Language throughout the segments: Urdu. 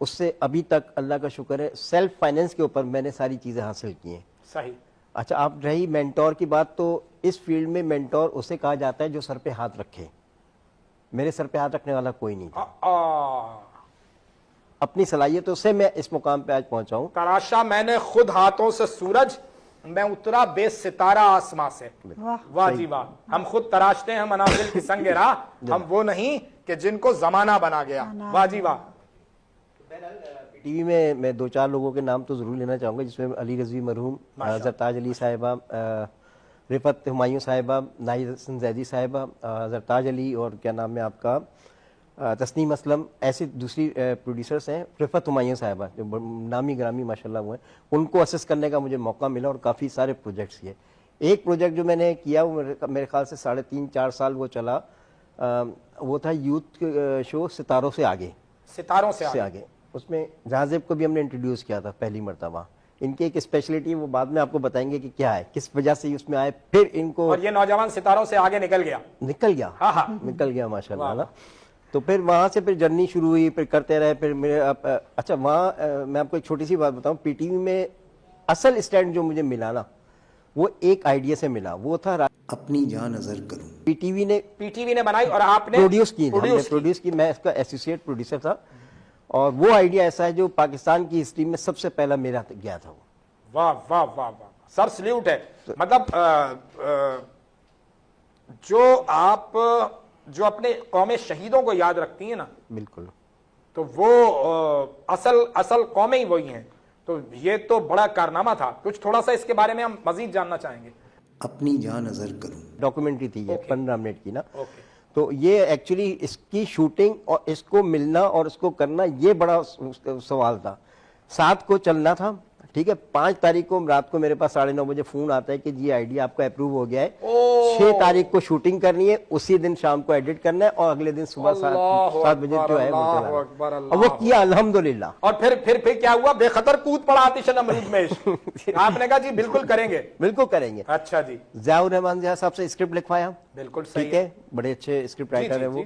اس سے ابھی تک اللہ کا شکر ہے سیلف فائنینس کے اوپر میں نے ساری چیزیں حاصل کی ہیں. صحیح. اچھا آپ رہی مینٹور کی بات, تو اس فیلڈ میں مینٹور اسے کہا جاتا ہے جو سر پہ ہاتھ رکھے. میرے سر پہ ہاتھ رکھنے والا کوئی نہیں تھا. اپنی صلاحیتوں سے میں اس مقام پہ آج پہنچا ہوں. تراشا میں نے خود ہاتھوں سے سورج, میں اترا بے ستارہ آسماں سے. واہ جی واہ. ہم خود تراشتے ہیں منازل کی سنگ راہ, ہم وہ نہیں کہ جن کو زمانہ بنا گیا. واہ جی واہ. ٹی وی میں دو چار لوگوں کے نام تو ضرور لینا چاہوں گا, جس میں علی رضوی مرحوم, زرتاج علی صاحبہ, رفت ہمایوں صاحبہ, ناہید حسن زیدی صاحبہ, زرتاج علی, اور کیا نام ہے آپ کا, تسنیم اسلم. ایسی دوسری پروڈیوسرس ہیں, رفت ہمایوں صاحبہ جو نامی گرامی ماشاءاللہ وہ ہیں. ان کو اسس کرنے کا مجھے موقع ملا اور کافی سارے پروجیکٹس کیے. ایک پروجیکٹ جو میں نے کیا وہ میرے خیال سے 3.5-4 سال وہ چلا, وہ تھا یوتھ شو ستاروں سے آگے. ستاروں سے آگے. اس میں جہازیب کو بھی ہم نے انٹروڈیوس کیا تھا پہلی مرتبہ. ان کی ایک اسپیشلٹی وہ بعد میں آپ کو بتائیں گے کہ کیا ہے, کس وجہ سے اس میں آئے. پھر ان کو, اور یہ نوجوان ستاروں سے آگے نکل گیا ماشاءاللہ. تو پھر وہاں سے پھر جرنی شروع ہوئی, پھر کرتے رہے. پھر میرے اچھا وہاں میں آپ کو ایک چھوٹی سی بات بتاؤں, پی ٹی وی میں اصل اسٹینڈ جو مجھے ملا نا, وہ ایک آئیڈیا سے ملا. وہ تھا اپنی جان نظر کروں. پی ٹی وی نے بنائی اور آپ نے پروڈیوس کی. میں اس کا ایسوسیٹ پروڈیوسر تھا, اور وہ آئیڈیا ایسا ہے جو پاکستان کی ہسٹری میں سب سے پہلا میرا گیا تھا. واہ واہ واہ واہ, سر سلیوٹ ہے. مطلب جو اپنے قوم شہیدوں کو یاد رکھتی ہیں نا, بالکل, تو وہ اصل قومیں ہی وہی ہیں. تو یہ تو بڑا کارنامہ تھا. کچھ تھوڑا سا اس کے بارے میں ہم مزید جاننا چاہیں گے. اپنی جان نظر کروں ڈاکومنٹری تھی یہ 15 منٹ کی نا. تو یہ ایکچولی اس کی شوٹنگ اور اس کو ملنا اور اس کو کرنا یہ بڑا سوال تھا. 7 کو چلنا تھا, ٹھیک ہے. 5 تاریخ کو رات کو میرے پاس 9:30 بجے فون آتا ہے کہ جی آئیڈیا آپ کا اپروو ہو گیا ہے. 6 تاریخ کو شوٹنگ کرنی ہے, اسی دن شام کو ایڈٹ کرنا ہے, اور اگلے دن صبح 7 بجے جو ہے وہ کیا الحمدللہ. اور پھر کیا ہوا؟ بے خطر کود پڑا آتش نمرود میں. آپ نے کہا جی بالکل کریں گے. بالکل کریں گے. اچھا جی. ضیاء الرحمان صاحب سے اسکرپٹ لکھوایا. بالکل ٹھیک ہے, بڑے اچھے اسکرپٹ رائٹر ہیں وہ.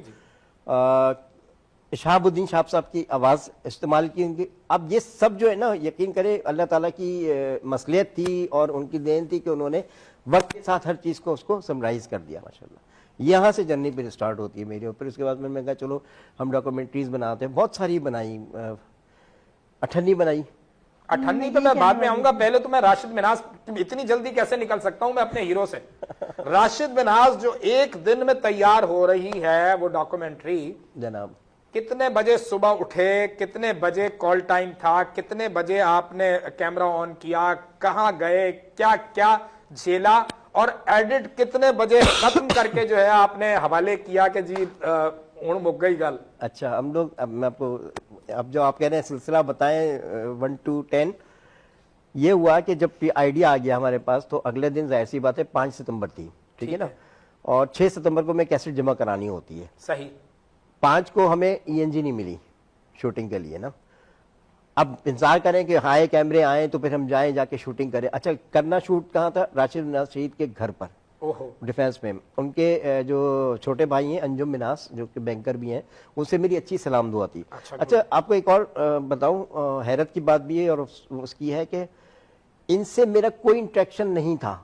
شہاب الدین شاپ صاحب کی آواز استعمال کی ان کی. اب یہ سب جو ہے نا, یقین کرے اللہ تعالیٰ کی مصلحت تھی اور ان کی دین تھی کہ انہوں نے وقت کے ساتھ ہر چیز کو اس کو سمرائز کر دیا ماشاءاللہ. یہاں سے جرنی پھر اسٹارٹ ہوتی ہے میری. اوپر اس کے بعد میں کہا چلو ہم ڈاکومنٹریز بناتے ہیں. بہت ساری بنائی, اٹھنی بنائی. اٹھنی پہ میں بعد میں آؤں گا. پہلے تو میں راشد مناز, اتنی جلدی کیسے نکل سکتا ہوں میں اپنے ہیرو سے. راشد مناز جو ایک دن میں تیار ہو رہی ہے وہ ڈاکومنٹری, جناب کتنے بجے صبح اٹھے, کتنے بجے کال ٹائم تھا, کتنے بجے آپ نے کیمرہ آن کیا, کہاں گئے, کیا کیا جھیلا, اور ایڈٹ کتنے بجے ختم کر کے جو ہے آپ نے حوالے کیا کہ جی اون مک گئی گل. اچھا ہم لوگ, اب میں آپ کو, اب جو آپ کہہ رہے ہیں سلسلہ بتائیں 1 to 10. یہ ہوا کہ جب آئیڈیا آ گیا ہمارے پاس تو اگلے دن ظاہر سی بات ہے 5 ستمبر تھی, ٹھیک ہے نا, اور 6 ستمبر کو میں کیسٹ جمع کرانی ہوتی ہے. صحیح. 5 کو ہمیں ENG نہیں ملی شوٹنگ کے لیے نا. اب انتظار کریں کہ ہائے کیمرے آئیں تو پھر ہم جائیں جا کے شوٹنگ کریں. اچھا کرنا شوٹ کہاں تھا؟ راشد مناز شہید کے گھر پر, ڈیفینس میں. ان کے جو چھوٹے بھائی ہیں انجم مناز جو کہ بینکر بھی ہیں, ان سے میری اچھی سلام دعا تھی. اچھا آپ کو ایک اور بتاؤں, حیرت کی بات بھی ہے اور اس کی ہے کہ ان سے میرا کوئی انٹریکشن نہیں تھا.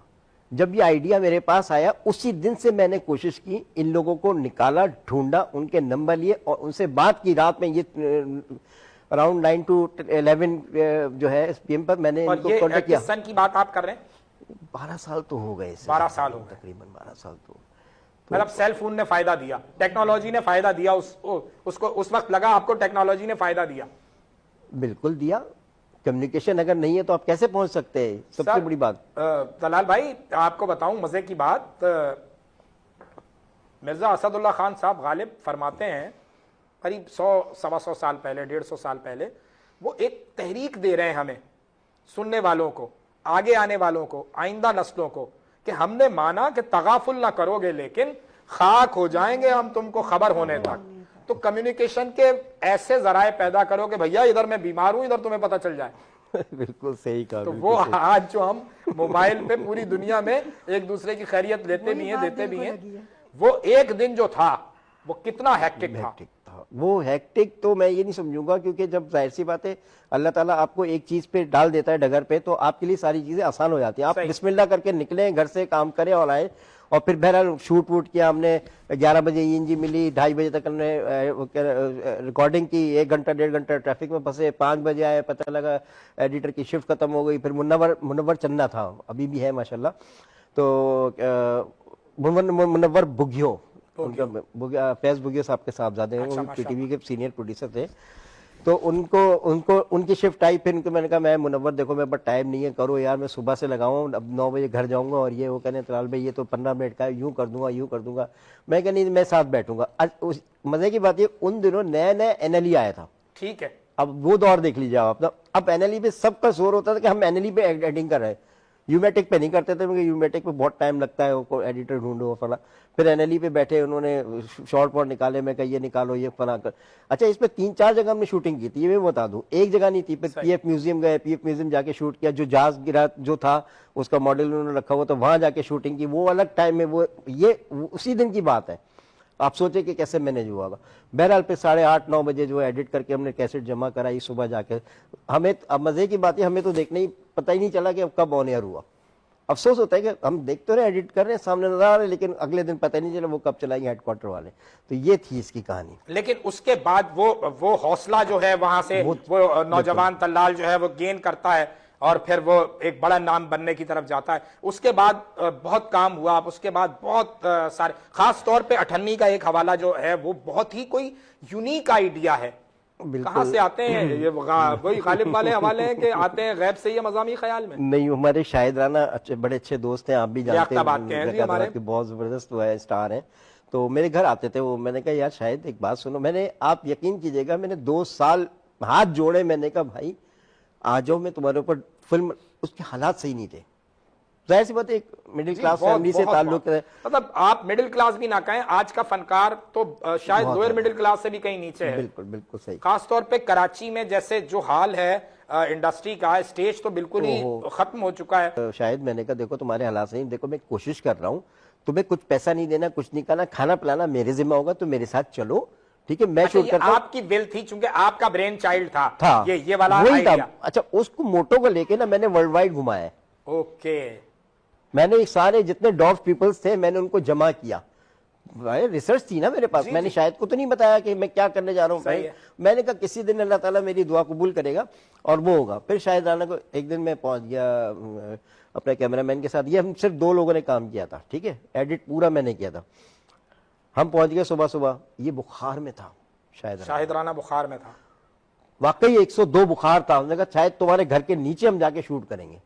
جب یہ آئیڈیا میرے پاس آیا اسی دن سے میں نے کوشش کی, ان لوگوں کو نکالا, ڈھونڈا, ان کے نمبر لیے اور ان سے بات کی. رات میں یہ اراؤنڈ 9 to 11 جو ہے اس PM پر میں نے ان کو کانٹیکٹ کیا. سن کی بات آپ کر رہے ہیں؟ 12 سال تو ہو گئے. 12 سال ہو گئے تقریباً 12 سال تو. مطلب سیل فون نے فائدہ دیا, ٹیکنالوجی نے فائدہ دیا, اس کو اس وقت لگا آپ کو ٹیکنالوجی نے فائدہ دیا. بالکل دیا. کمیونیکیشن اگر نہیں ہے تو آپ کیسے پہنچ سکتے ہیں؟ سب سے بڑی بات. طلال بھائی آپ کو بتاؤں مزے کی بات, مرزا اسد اللہ خان صاحب غالب فرماتے ہیں قریب 100-125 سال پہلے, 150 سال پہلے, وہ ایک تحریک دے رہے ہیں ہمیں, سننے والوں کو, آگے آنے والوں کو, آئندہ نسلوں کو, کہ ہم نے مانا کہ تغافل نہ کرو گے لیکن خاک ہو جائیں گے ہم تم کو خبر ہونے تک. تو کمیونیکیشن کے ایسے ذرائع پیدا کرو کہ بھیا ادھر میں بیمار ہوں, ادھر تمہیں پتہ چل جائے. بالکل صحیح کہا. تو وہ آج جو ہم موبائل پہ پوری دنیا میں ایک دوسرے کی خیریت لیتے بھی ہیں, دیتے بھی ہیں, وہ ایک دن جو تھا وہ کتنا ہیکٹک تھا. وہ ہیکٹک تو میں یہ نہیں سمجھوں گا، کیونکہ جب ظاہر سی بات ہے اللہ تعالیٰ آپ کو ایک چیز پہ ڈال دیتا ہے ڈگر پہ، تو آپ کے لیے ساری چیزیں آسان ہو جاتی ہیں. آپ بسم اللہ کر کے نکلیں گھر سے، کام کریں اور آئیں. اور پھر بہرحال شوٹ ووٹ کیا ہم نے، 11 بجے ENG ملی، 2:30 بجے تک ہم نے ریکارڈنگ کی، 1 گھنٹہ 1.5 گھنٹہ ٹریفک میں پھنسے، 5 بجے آئے، پتہ لگا ایڈیٹر کی شفٹ ختم ہو گئی. پھر منور چننا تھا، ابھی بھی ہے ماشاءاللہ، تو منور بگیو، ان کا فیض بگیو صاحب کے صاحبزادے ہیں، پی ٹی وی کے سینئر پروڈیوسر تھے. تو ان کی شفٹ آئی. پھر ان کو میں نے کہا میں منور دیکھو میرے پاس ٹائم نہیں ہے، کرو یار، میں صبح سے لگاؤں، اب 9 بجے گھر جاؤں گا. اور یہ وہ کہنے طلال بھائی یہ تو 15 منٹ کا ہے، یوں کر دوں گا. میں کہ نہیں، میں ساتھ بیٹھوں گا. مزے کی بات یہ ان دنوں نیا NLE آیا تھا. ٹھیک ہے، اب وہ دور دیکھ لیجیے آپ. اب NLE پہ سب کا زور ہوتا تھا کہ ہم NLE پہ ایڈنگ کر رہے ہیں، یومیٹک پہ نہیں کرتے تھے، کیونکہ یومیٹک پہ بہت ٹائم لگتا ہے، وہ ایڈیٹر ڈھونڈو فلاں. پھر NLE پہ بیٹھے، انہوں نے شارٹ پورٹ نکالے، میں کہا یہ نکالو، یہ فلاں کر. اچھا اس پہ 3-4 جگہ ہم نے شوٹنگ کی تھی، یہ میں بتا دوں، ایک جگہ نہیں تھی. پھر PF میوزیم گئے، PF میوزیم جا کے شوٹ کیا، جو جاز گرا جو تھا اس کا ماڈل انہوں نے رکھا ہوا، تو وہاں جا کے شوٹنگ کی. وہ الگ ٹائم میں، وہ یہ اسی دن کی بات ہے. آپ سوچیں کہ کیسے مینیج ہوا ہوگا. بہرحال پھر 8:30-9 بجے جو ایڈٹ کر کے ہم نے کیسٹ جمع کرائی صبح جا کے. ہمیں اب مزے کی بات ہے، ہمیں تو دیکھنے ہی پتہ ہی نہیں چلا کہ اب کب آن ایئر ہوا. افسوس ہوتا ہے کہ ہم دیکھتے رہے، ایڈٹ کر رہے ہیں، سامنے نظر آ رہے ہیں، لیکن اگلے دن پتہ نہیں چلا وہ کب چلائیں گے ہیڈ کوارٹر والے. تو یہ تھی اس کی کہانی. لیکن اس کے بعد وہ حوصلہ جو ہے وہاں سے وہ نوجوان طلال جو ہے وہ گین کرتا ہے، اور پھر وہ ایک بڑا نام بننے کی طرف جاتا ہے. اس کے بعد بہت کام ہوا. اس کے بعد بہت سارے، خاص طور پہ 98 کا ایک حوالہ جو ہے وہ بہت ہی کوئی یونیک آئیڈیا ہے. کہاں سے آتے ہیں یہ؟ وہی غالب والے حوالے ہیں کہ آتے ہیں غیب سے یہ مضامی خیال میں؟ نہیں، ہمارے شاہد رانا بڑے اچھے دوست ہیں، آپ بھی جانتے ہیں، ہمارے بہت زبردست وہ ہے، اسٹار ہیں. تو میرے گھر آتے تھے وہ. میں نے کہا یار شاہد ایک بات سنو. میں نے، آپ یقین کیجئے گا، میں نے 2 سال ہاتھ جوڑے. میں نے کہا بھائی آ جاؤ، میں تمہارے اوپر فلم. اس کے حالات صحیح نہیں تھے، ظاہر سی بات ہے، ایک مڈل کلاس فیملی سے تعلق ہے. مطلب آپ مڈل کلاس بھی نہ کہیں، آج کا فنکار تو شاید لوئر مڈل کلاس سے بھی کہیں نیچے ہے. بالکل صحیح. خاص طور پہ کراچی میں جیسے جو حال ہے انڈسٹری کا، اسٹیج تو بالکل ہی ختم ہو چکا ہے. شاید میں نے کہا دیکھو تمہارے حالات صحیح، دیکھو میں کوشش کر رہا ہوں، تمہیں کچھ پیسہ نہیں دینا، کچھ نہیں کرنا، کھانا پلانا میرے ذمہ ہوگا، تو میرے ساتھ چلو، ٹھیک ہے. میں شوٹ کرتا ہوں. آپ کی ول تھی، چونکہ آپ کا برین چائلڈ تھا یہ والا وہی تھا. آئیڈیا. اچھا اس کو موٹو کو لے کے نا میں نے ورلڈ وائڈ گھمایا ہے. اوکے. میں نے سارے جتنے ڈاف پیپلز تھے میں نے ان کو جمع کیا. ریسرچ تھی نا میرے پاس. میں نے شاید کو تو نہیں بتایا کہ میں کیا کرنے جا رہا ہوں. میں نے کہا کسی دن اللہ تعالیٰ میری دعا قبول کرے گا اور وہ ہوگا. پھر شاید رانا کو ایک دن میں پہنچ گیا اپنے کیمرہ مین کے ساتھ. یہ ہم صرف 2 لوگوں نے کام کیا تھا، ٹھیک ہے، ایڈٹ پورا میں نے کیا تھا. ہم پہنچ گئے صبح. یہ بخار میں تھا شاہد رانا، بخار میں تھا واقعی. 102 بخار تھا. ہم نے کہا شاید تمہارے گھر کے نیچے ہم جا کے شوٹ کریں گے،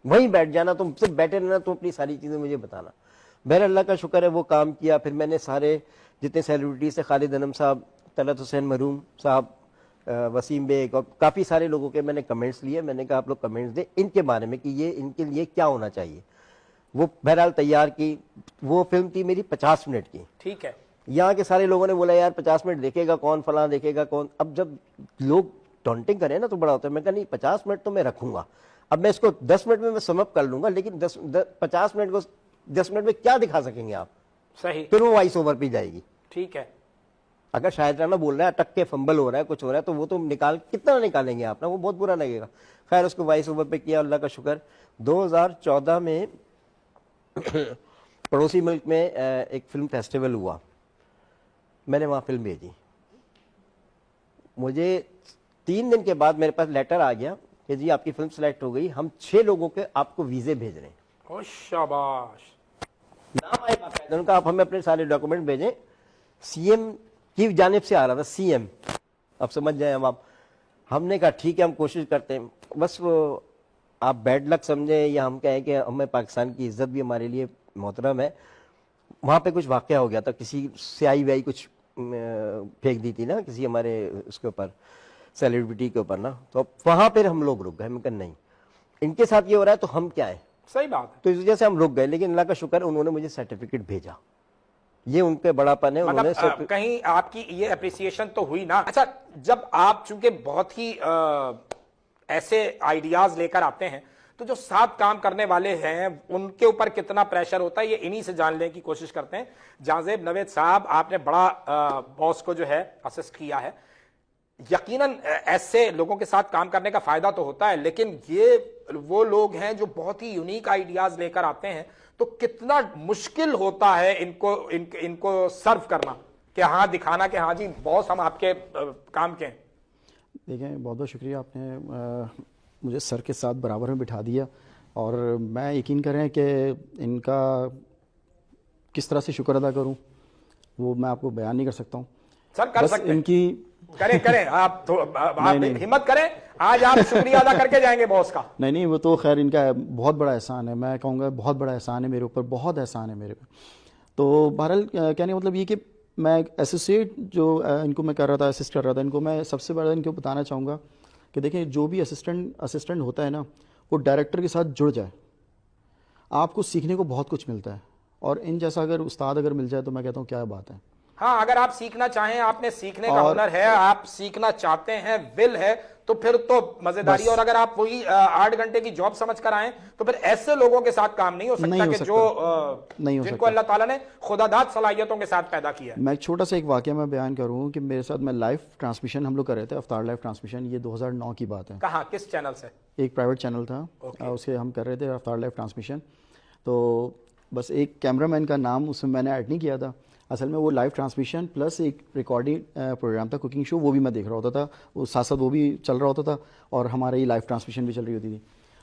وہیں بیٹھ جانا، تم صرف بیٹھے رہنا، تم اپنی ساری چیزیں مجھے بتانا. بہر اللہ کا شکر ہے وہ کام کیا. پھر میں نے سارے جتنے سیلیبریٹیز سے، خالد انم صاحب، طلعت حسین مرحوم صاحب، وسیم بیگ، اور کافی سارے لوگوں کے میں نے کمنٹس لیے. میں نے کہا آپ لوگ کمنٹس دیں ان کے بارے میں کہ یہ ان کے لیے کیا ہونا چاہیے. وہ بہرحال تیار کی. وہ فلم تھی میری 50 منٹ کی. ٹھیک ہے. یہاں کے سارے لوگوں نے بولا یار 50 منٹ دیکھے گا کون، فلاں دیکھے گا کون. اب جب لوگ ٹونٹنگ کریں نا تو بڑا ہوتا ہے. میں کہا نہیں 50 منٹ تو میں رکھوں گا. اب میں اس کو 10 منٹ میں سم اپ کر لوں گا، لیکن 50 منٹ کو 10 منٹ میں کیا دکھا سکیں گے آپ؟ صحیح. پھر وہ وائس اوور پہ جائے گی. ٹھیک ہے. اگر شاہد رانا بول رہا ہے اٹک کے فمبل ہو رہا ہے، کچھ ہو رہا ہے، تو وہ تو کتنا نکالیں گے آپ نا، وہ بہت برا لگے گا. خیر اس کو وائس اوور پہ کیا، اللہ کا شکر. 2014 میں پڑوسی ملک میں ایک فلم فیسٹیول ہوا. میں نے وہاں فلم بھیجی. مجھے 3 دن کے بعد میرے پاس لیٹر آ گیا کہ جی آپ کی فلم سلیکٹ ہو گئی، ہم 6 لوگوں کے آپ کو ویزے بھیج رہے ہیں. شاباش. نام آئے باقاعدہ. ان کا آپ ہمیں اپنے سارے ڈاکومنٹ بھیجیں. سی ایم کی جانب سے آ رہا تھا، سی ایم. اب سمجھ جائیں اب آپ. ہم نے کہا ٹھیک ہے ہم کوشش کرتے ہیں. بس وہ آپ بیڈ لک سمجھیں یا ہم کہیں کہ ہمیں پاکستان کی عزت بھی ہمارے لیے محترم ہے. وہاں پہ کچھ واقعہ ہو گیا تھا، کسی سیاہی ویاہی کچھ پھینک دی تھی نا کسی ہمارے اس کے اوپر، سیلیبریٹی کے اوپر نا. تو وہاں پھر ہم لوگ رک گئے. ہم کہا نہیں ان کے ساتھ یہ ہو رہا ہے تو ہم کیا ہیں. صحیح بات ہے. تو اس وجہ سے ہم رک گئے. لیکن اللہ کا شکر انہوں نے مجھے سرٹیفکیٹ بھیجا. یہ ان پہ بڑا پن ہے. مطلب کہیں آپ کی یہ اپریسیشن تو ہوئی نا. اچھا جب آپ چونکہ بہت ہی ایسے آئیڈیاز لے کر آتے ہیں تو جو ساتھ کام کرنے والے ہیں ان کے اوپر کتنا پریشر ہوتا ہے، یہ انہی سے جان لیں کی کوشش کرتے ہیں۔ جہاں نوید صاحب، آپ نے بڑا باس کو جو ہے اسسٹ کیا ہے، یقیناً ایسے لوگوں کے ساتھ کام کرنے کا فائدہ تو ہوتا ہے، لیکن یہ وہ لوگ ہیں جو بہت ہی یونیک آئیڈیاز لے کر آتے ہیں، تو کتنا مشکل ہوتا ہے ان کو سرو کرنا، کہ ہاں دکھانا کہ ہاں جی باس ہم آپ کے کام کے ہیں۔ دیکھیں، بہت بہت شکریہ، آپ نے مجھے سر کے ساتھ برابر میں بٹھا دیا، اور میں یقین کریں کہ ان کا کس طرح سے شکر ادا کروں وہ میں آپ کو بیان نہیں کر سکتا ہوں سر۔ کر بس سکتے ان کی کریں آپ ہمت کریں، آج آپ شکریہ ادا کر کے جائیں گے باس کا۔ نہیں، وہ تو خیر ان کا بہت بڑا احسان ہے، میں کہوں گا بہت بڑا احسان ہے میرے اوپر، بہت احسان ہے میرے اوپر۔ تو بہرحال کہنے کا مطلب یہ کہ میں ایسوسیٹ جو ان کو میں کر رہا تھا، اسسٹ کر رہا تھا ان کو، میں سب سے بڑا ان کو بتانا چاہوں گا کہ دیکھیں، جو بھی اسسٹنٹ ہوتا ہے نا، وہ ڈائریکٹر کے ساتھ جڑ جائے، آپ کو سیکھنے کو بہت کچھ ملتا ہے، اور ان جیسا اگر استاد اگر مل جائے تو میں کہتا ہوں کیا بات ہے۔ ہاں، اگر آپ سیکھنا چاہیں، آپ نے سیکھنے کا ہنر ہے، آپ سیکھنا چاہتے ہیں، ول ہے، تو پھر تو مزیداری۔ اور اگر آپ وہی 8 گھنٹے کی جاب سمجھ کر آئیں تو پھر ایسے لوگوں کے ساتھ کام نہیں ہو سکتا کہ جن کو اللہ تعالیٰ نے خدا داد صلاحیتوں کے ساتھ پیدا کیا ہے۔ میں ایک چھوٹا سا ایک واقعہ میں بیان کروں کہ میرے ساتھ میں لائیو ٹرانسمیشن ہم لوگ کر رہے تھے، افطار لائیو ٹرانسمیشن، یہ 2009 کی بات ہے۔ کہاں، کس چینل سے؟ ایک پرائیویٹ چینل تھا، اسے ہم کر رہے تھے افطار لائیو ٹرانسمیشن۔ تو بس ایک کیمرہ مین کا نام اس میں نے ایڈ نہیں کیا تھا، اصل میں وہ لائیو ٹرانسمیشن پلس ایک ریکارڈنگ پروگرام تھا، کوکنگ شو، وہ بھی میں دیکھ رہا ہوتا تھا، وہ ساتھ ساتھ وہ بھی چل رہا ہوتا تھا، اور ہمارا یہ لائیو ٹرانسمیشن بھی چل رہی ہوتی تھی۔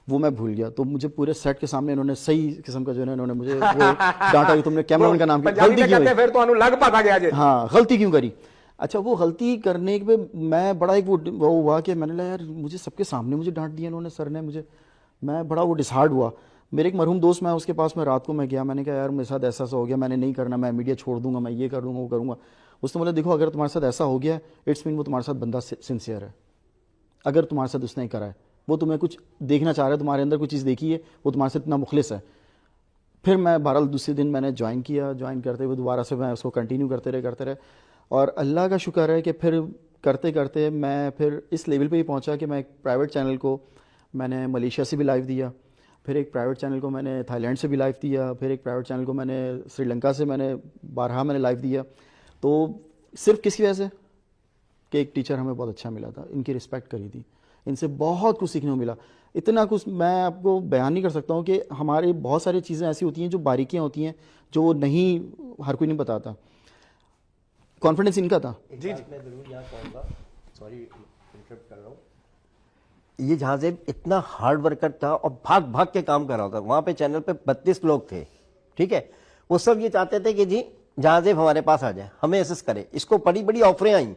وہ میں بھول گیا، تو مجھے پورے سیٹ کے سامنے انہوں نے صحیح قسم کا جو ہے انہوں نے مجھے ڈانٹا کہ تم نے کیمرہ مین کا نام غلطی کیوں کی؟ ہاں، غلطی کیوں کری؟ اچھا، وہ غلطی کرنے پہ میں بڑا ایک وہ ہوا کہ میں نے کہا یار مجھے سب کے سامنے مجھے ڈانٹ دیا انہوں نے، سر نے مجھے، میں بڑا وہ ڈسہارڈ ہوا۔ میرے ایک مرحوم دوست، میں اس کے پاس میں رات کو میں گیا، میں نے کہا یار میرے ساتھ ایسا ہو گیا، میں نے نہیں کرنا، میں میڈیا چھوڑ دوں گا، میں یہ کر دوں گا، وہ کروں گا۔ اس نے بولا دیکھو، اگر تمہارے ساتھ ایسا ہو گیا ہے، اٹس مین وہ تمہارے ساتھ بندہ سنسیئر ہے، اگر تمہارے ساتھ اس نے کرا ہے، وہ تمہیں کچھ دیکھنا چاہ رہا ہے، تمہارے اندر کچھ چیز دیکھی ہے، وہ تمہارے ساتھ اتنا مخلص ہے۔ پھر میں بہرحال دوسرے دن میں نے جوائن کیا، جوائن کرتے ہوئے دوبارہ سے میں اس کو کنٹینیو کرتے رہے، اور اللہ کا شکر ہے کہ پھر کرتے کرتے میں پھر اس لیول پہ ہی پہنچا کہ میں ایک پرائیویٹ چینل کو میں نے ملیشیا سے بھی لائیو دیا، پھر ایک پرائیویٹ چینل کو میں نے تھائی لینڈ سے بھی لائیو دیا، پھر ایک پرائیویٹ چینل کو میں نے سری لنکا سے میں نے بارہا میں نے لائیو دیا۔ تو صرف کس کی وجہ سے کہ ایک ٹیچر ہمیں بہت اچھا ملا تھا، ان کی رسپیکٹ کری تھی، ان سے بہت کچھ سیکھنے کو ملا، اتنا کچھ میں آپ کو بیان نہیں کر سکتا ہوں کہ ہمارے بہت ساری چیزیں ایسی ہوتی ہیں جو باریکیاں ہوتی ہیں جو نہیں ہر کوئی نہیں بتاتا۔ کانفیڈنس ان کا تھا۔ جی میں ضرور یہاں کہوں گا، سوری انٹرپٹ کر رہا ہوں، یہ جہازیب اتنا ہارڈ ورکر تھا اور بھاگ بھاگ کے کام کر رہا تھا۔ وہاں پہ چینل پہ 32 لوگ تھے، ٹھیک ہے، وہ سب یہ چاہتے تھے کہ جی جہازیب ہمارے پاس آ جائے، ہمیں اسسٹ کرے۔ اس کو بڑی بڑی آفریں آئیں،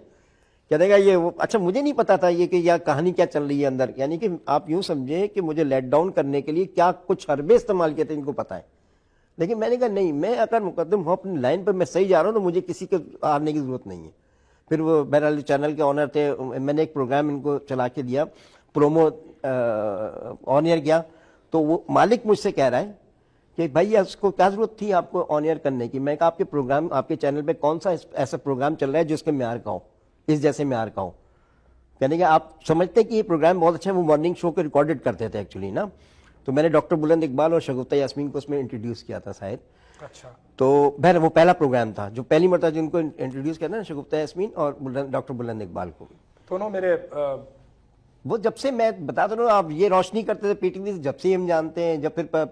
کہنے گا یہ وہ، اچھا مجھے نہیں پتا تھا یہ کہ یہ کہانی کیا چل رہی ہے اندر، یعنی کہ آپ یوں سمجھیں کہ مجھے لیٹ ڈاؤن کرنے کے لیے کیا کچھ حربے استعمال کیے تھے ان کو پتا ہے، لیکن میں نے کہا نہیں، میں اگر مقدم ہوں اپنی لائن پر، میں صحیح جا رہا ہوں، تو مجھے کسی کے ہارنے کی ضرورت نہیں ہے۔ پھر وہ بہرحال چینل کے آنر تھے، میں نے ایک پروگرام ان کو چلا کے دیا، پرومو آن ایئر گیا، تو وہ مالک مجھ سے کہہ رہا ہے کہ بھائی اس کو کیا ضرورت تھی آپ کو آن ایئر کرنے کی؟ میں کہا آپ کے پروگرام، آپ کے چینل پہ کون سا ایسا پروگرام چل رہا ہے جو اس کے معیار کا ہو، اس جیسے معیار کا ہو؟ کہنے کہ آپ سمجھتے ہیں کہ یہ پروگرام بہت اچھا ہے، وہ مارننگ شو کو ریکارڈڈ کرتے تھے ایکچولی نا۔ تو میں نے ڈاکٹر بلند اقبال اور شگفتہ یاسمین کو اس میں انٹروڈیوس کیا تھا شاید۔ اچھا، تو بہر وہ پہلا پروگرام تھا جو پہلی مرتبہ جن کو انٹروڈیوس کیا تھا نا، شگفتہ یاسمین اور ڈاکٹر بلند اقبال کو۔ دونوں میرے وہ جب سے میں بتا دوں آپ یہ روشنی کرتے تھے پی ٹی وی سے، جب سے ہم جانتے ہیں، جب پھر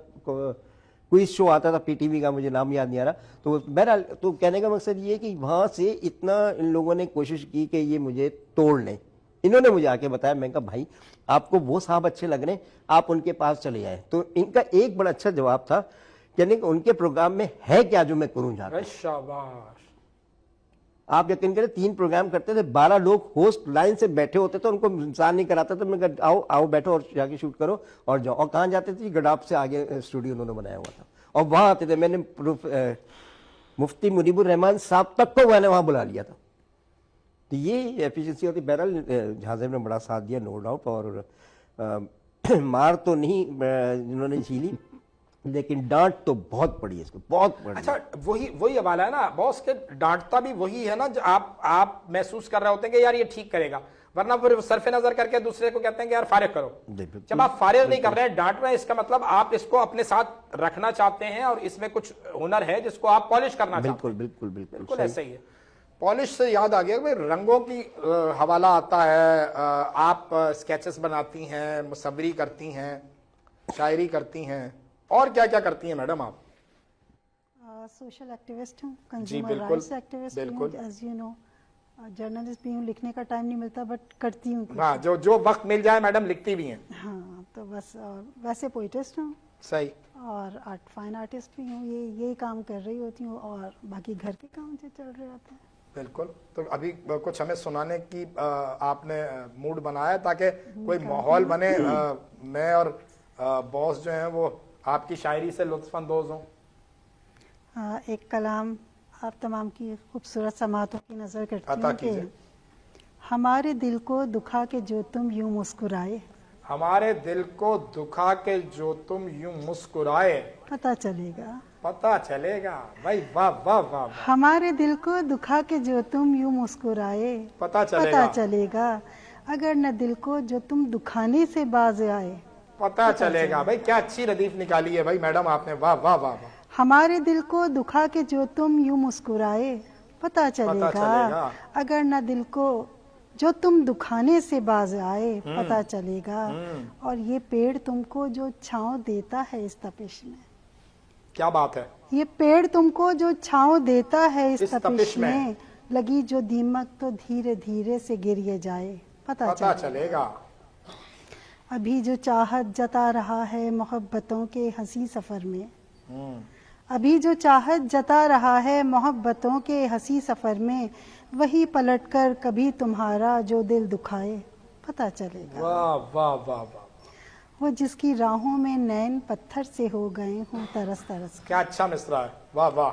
کوئی شو آتا تھا پی ٹی وی کا، مجھے نام یاد نہیں آ رہا، تو بہرحال تو کہنے کا مقصد یہ ہے کہ وہاں سے اتنا ان لوگوں نے کوشش کی کہ یہ مجھے توڑ لیں۔ انہوں نے مجھے آ کے بتایا، میں کہا بھائی آپ کو وہ صاحب اچھے لگ رہے ہیں، آپ ان کے پاس چلے جائیں۔ تو ان کا ایک بڑا اچھا جواب تھا، یعنی کہ ان کے پروگرام میں ہے کیا جو میں کروں جاتا ہوں۔ شاباش، آپ یقین کریں 3 پروگرام کرتے تھے، 12 لوگ ہوسٹ لائن سے بیٹھے ہوتے تھے، ان کو انسان نہیں کراتا تھا، میں کہا آؤ آؤ بیٹھو اور جا کے شوٹ کرو اور جاؤ۔ اور کہاں جاتے تھے؟ گڈاپ سے آگے اسٹوڈیو انہوں نے بنایا ہوا تھا، اور وہاں آتے تھے۔ میں نے مفتی منیب الرحمان صاحب تک کو میں نے وہاں بلا لیا تھا۔ تو یہ ایفیشنسی ہوتی۔ بہرحال جہازیب نے بڑا ساتھ دیا، نو ڈاؤٹ، اور مار تو نہیں جنہوں نے جھیلی، لیکن ڈانٹ تو بہت پڑی ہے اس کو، بہت پڑی۔ اچھا وہی حوالہ ہے نا باس کے، ڈانٹتا بھی وہی ہے نا جو آپ محسوس کر رہے ہوتے ہیں کہ یار یہ ٹھیک کرے گا، ورنہ پھر صرف نظر کر کے دوسرے کو کہتے ہیں کہ یار فارغ کرو. بالکل. جب آپ فارغ نہیں کر رہے ہیں, ڈانٹ رہے ہیں, اس کا مطلب آپ اس کو اپنے ساتھ رکھنا چاہتے ہیں اور اس میں کچھ ہنر ہے جس کو آپ پالش کرنا چاہتے ہیں. بالکل بالکل بالکل بالکل ایسا ہی ہے. پالش سے یاد آ گیا کہ رنگوں کی حوالہ آتا ہے, آپ اسکیچز بناتی ہیں, مصوری کرتی ہیں, شاعری کرتی ہیں, اور کیا کیا کرتی ہیں میڈم آپ؟ سوشل ایکٹیوسٹ ہوں, جی کنزیومر بالکل رائٹس ایکٹیوسٹ بھی بالکل. ہوں, ایز یو نو جرنلسٹ بھی ہوں, لکھنے کا ٹائم نہیں ملتا بٹ کرتی ہوں. ہاں, جو وقت مل جائے میڈم لکھتی بھی ہیں. ہاں تو بس, ویسے پوئٹسٹ ہوں صحیح. اور فائن آرٹسٹ بھی ہوں, یہی کام کر رہی ہوتی ہوں, اور باقی گھر کے کام جو چل رہے ہوتے ہیں. بالکل. تو ابھی کچھ ہمیں سنانے کی آپ نے موڈ بنایا تاکہ کوئی ماحول بنے, میں اور باس جو ہیں وہ آپ کی شاعری سے لطف اندوز ہوں. ایک کلام آپ تمام کی خوبصورت سماعتوں کی نظر کرتی عطا ہوں کہ کیجئے. ہمارے دل کو دکھا کے جو تم یوں مسکرائے, ہمارے دل کو دکھا کے جو تم یوں مسکرائے, پتہ چلے گا. پتہ چلے گا. بھائی واہ واہ واہ واہ. ہمارے دل کو دکھا کے جو تم یوں مسکرائے, پتہ چلے گا. پتہ چلے گا. اگر نہ دل کو جو تم دکھانے سے باز آئے, پتہ چلے گا. بھائی کیا اچھی ردیف نکالی ہے بھائی میڈم آپ نے, واہ واہ واہ واہ. ہمارے دل کو دکھا کے جو تم یوں مسکرائے, پتہ چلے چلے گا. گا. اگر نہ دل کو جو تم دکھانے سے باز آئے, پتہ چلے گا. اور یہ پیڑ تم کو جو چھاؤں دیتا ہے اس تپش میں, کیا بات ہے. یہ پیڑ تم کو جو چھاؤں دیتا ہے اس تپش تپش میں, میں, لگی جو دیمک تو دھیرے دھیرے سے گریے جائے, پتہ پتہ چلے گا. ابھی جو چاہت جتا رہا ہے محبتوں کے ہنسی سفر میں, ابھی جو چاہت جتا رہا ہے محبتوں کے ہنسی سفر میں, وہی پلٹ کر کبھی تمہارا جو دل دکھائے, پتہ چلے گا. واہ واہ واہ واہ. وہ جس کی راہوں میں نین پتھر سے ہو گئے ہوں ترس ترس کر, کیا اچھا مصرع ہے, واہ واہ.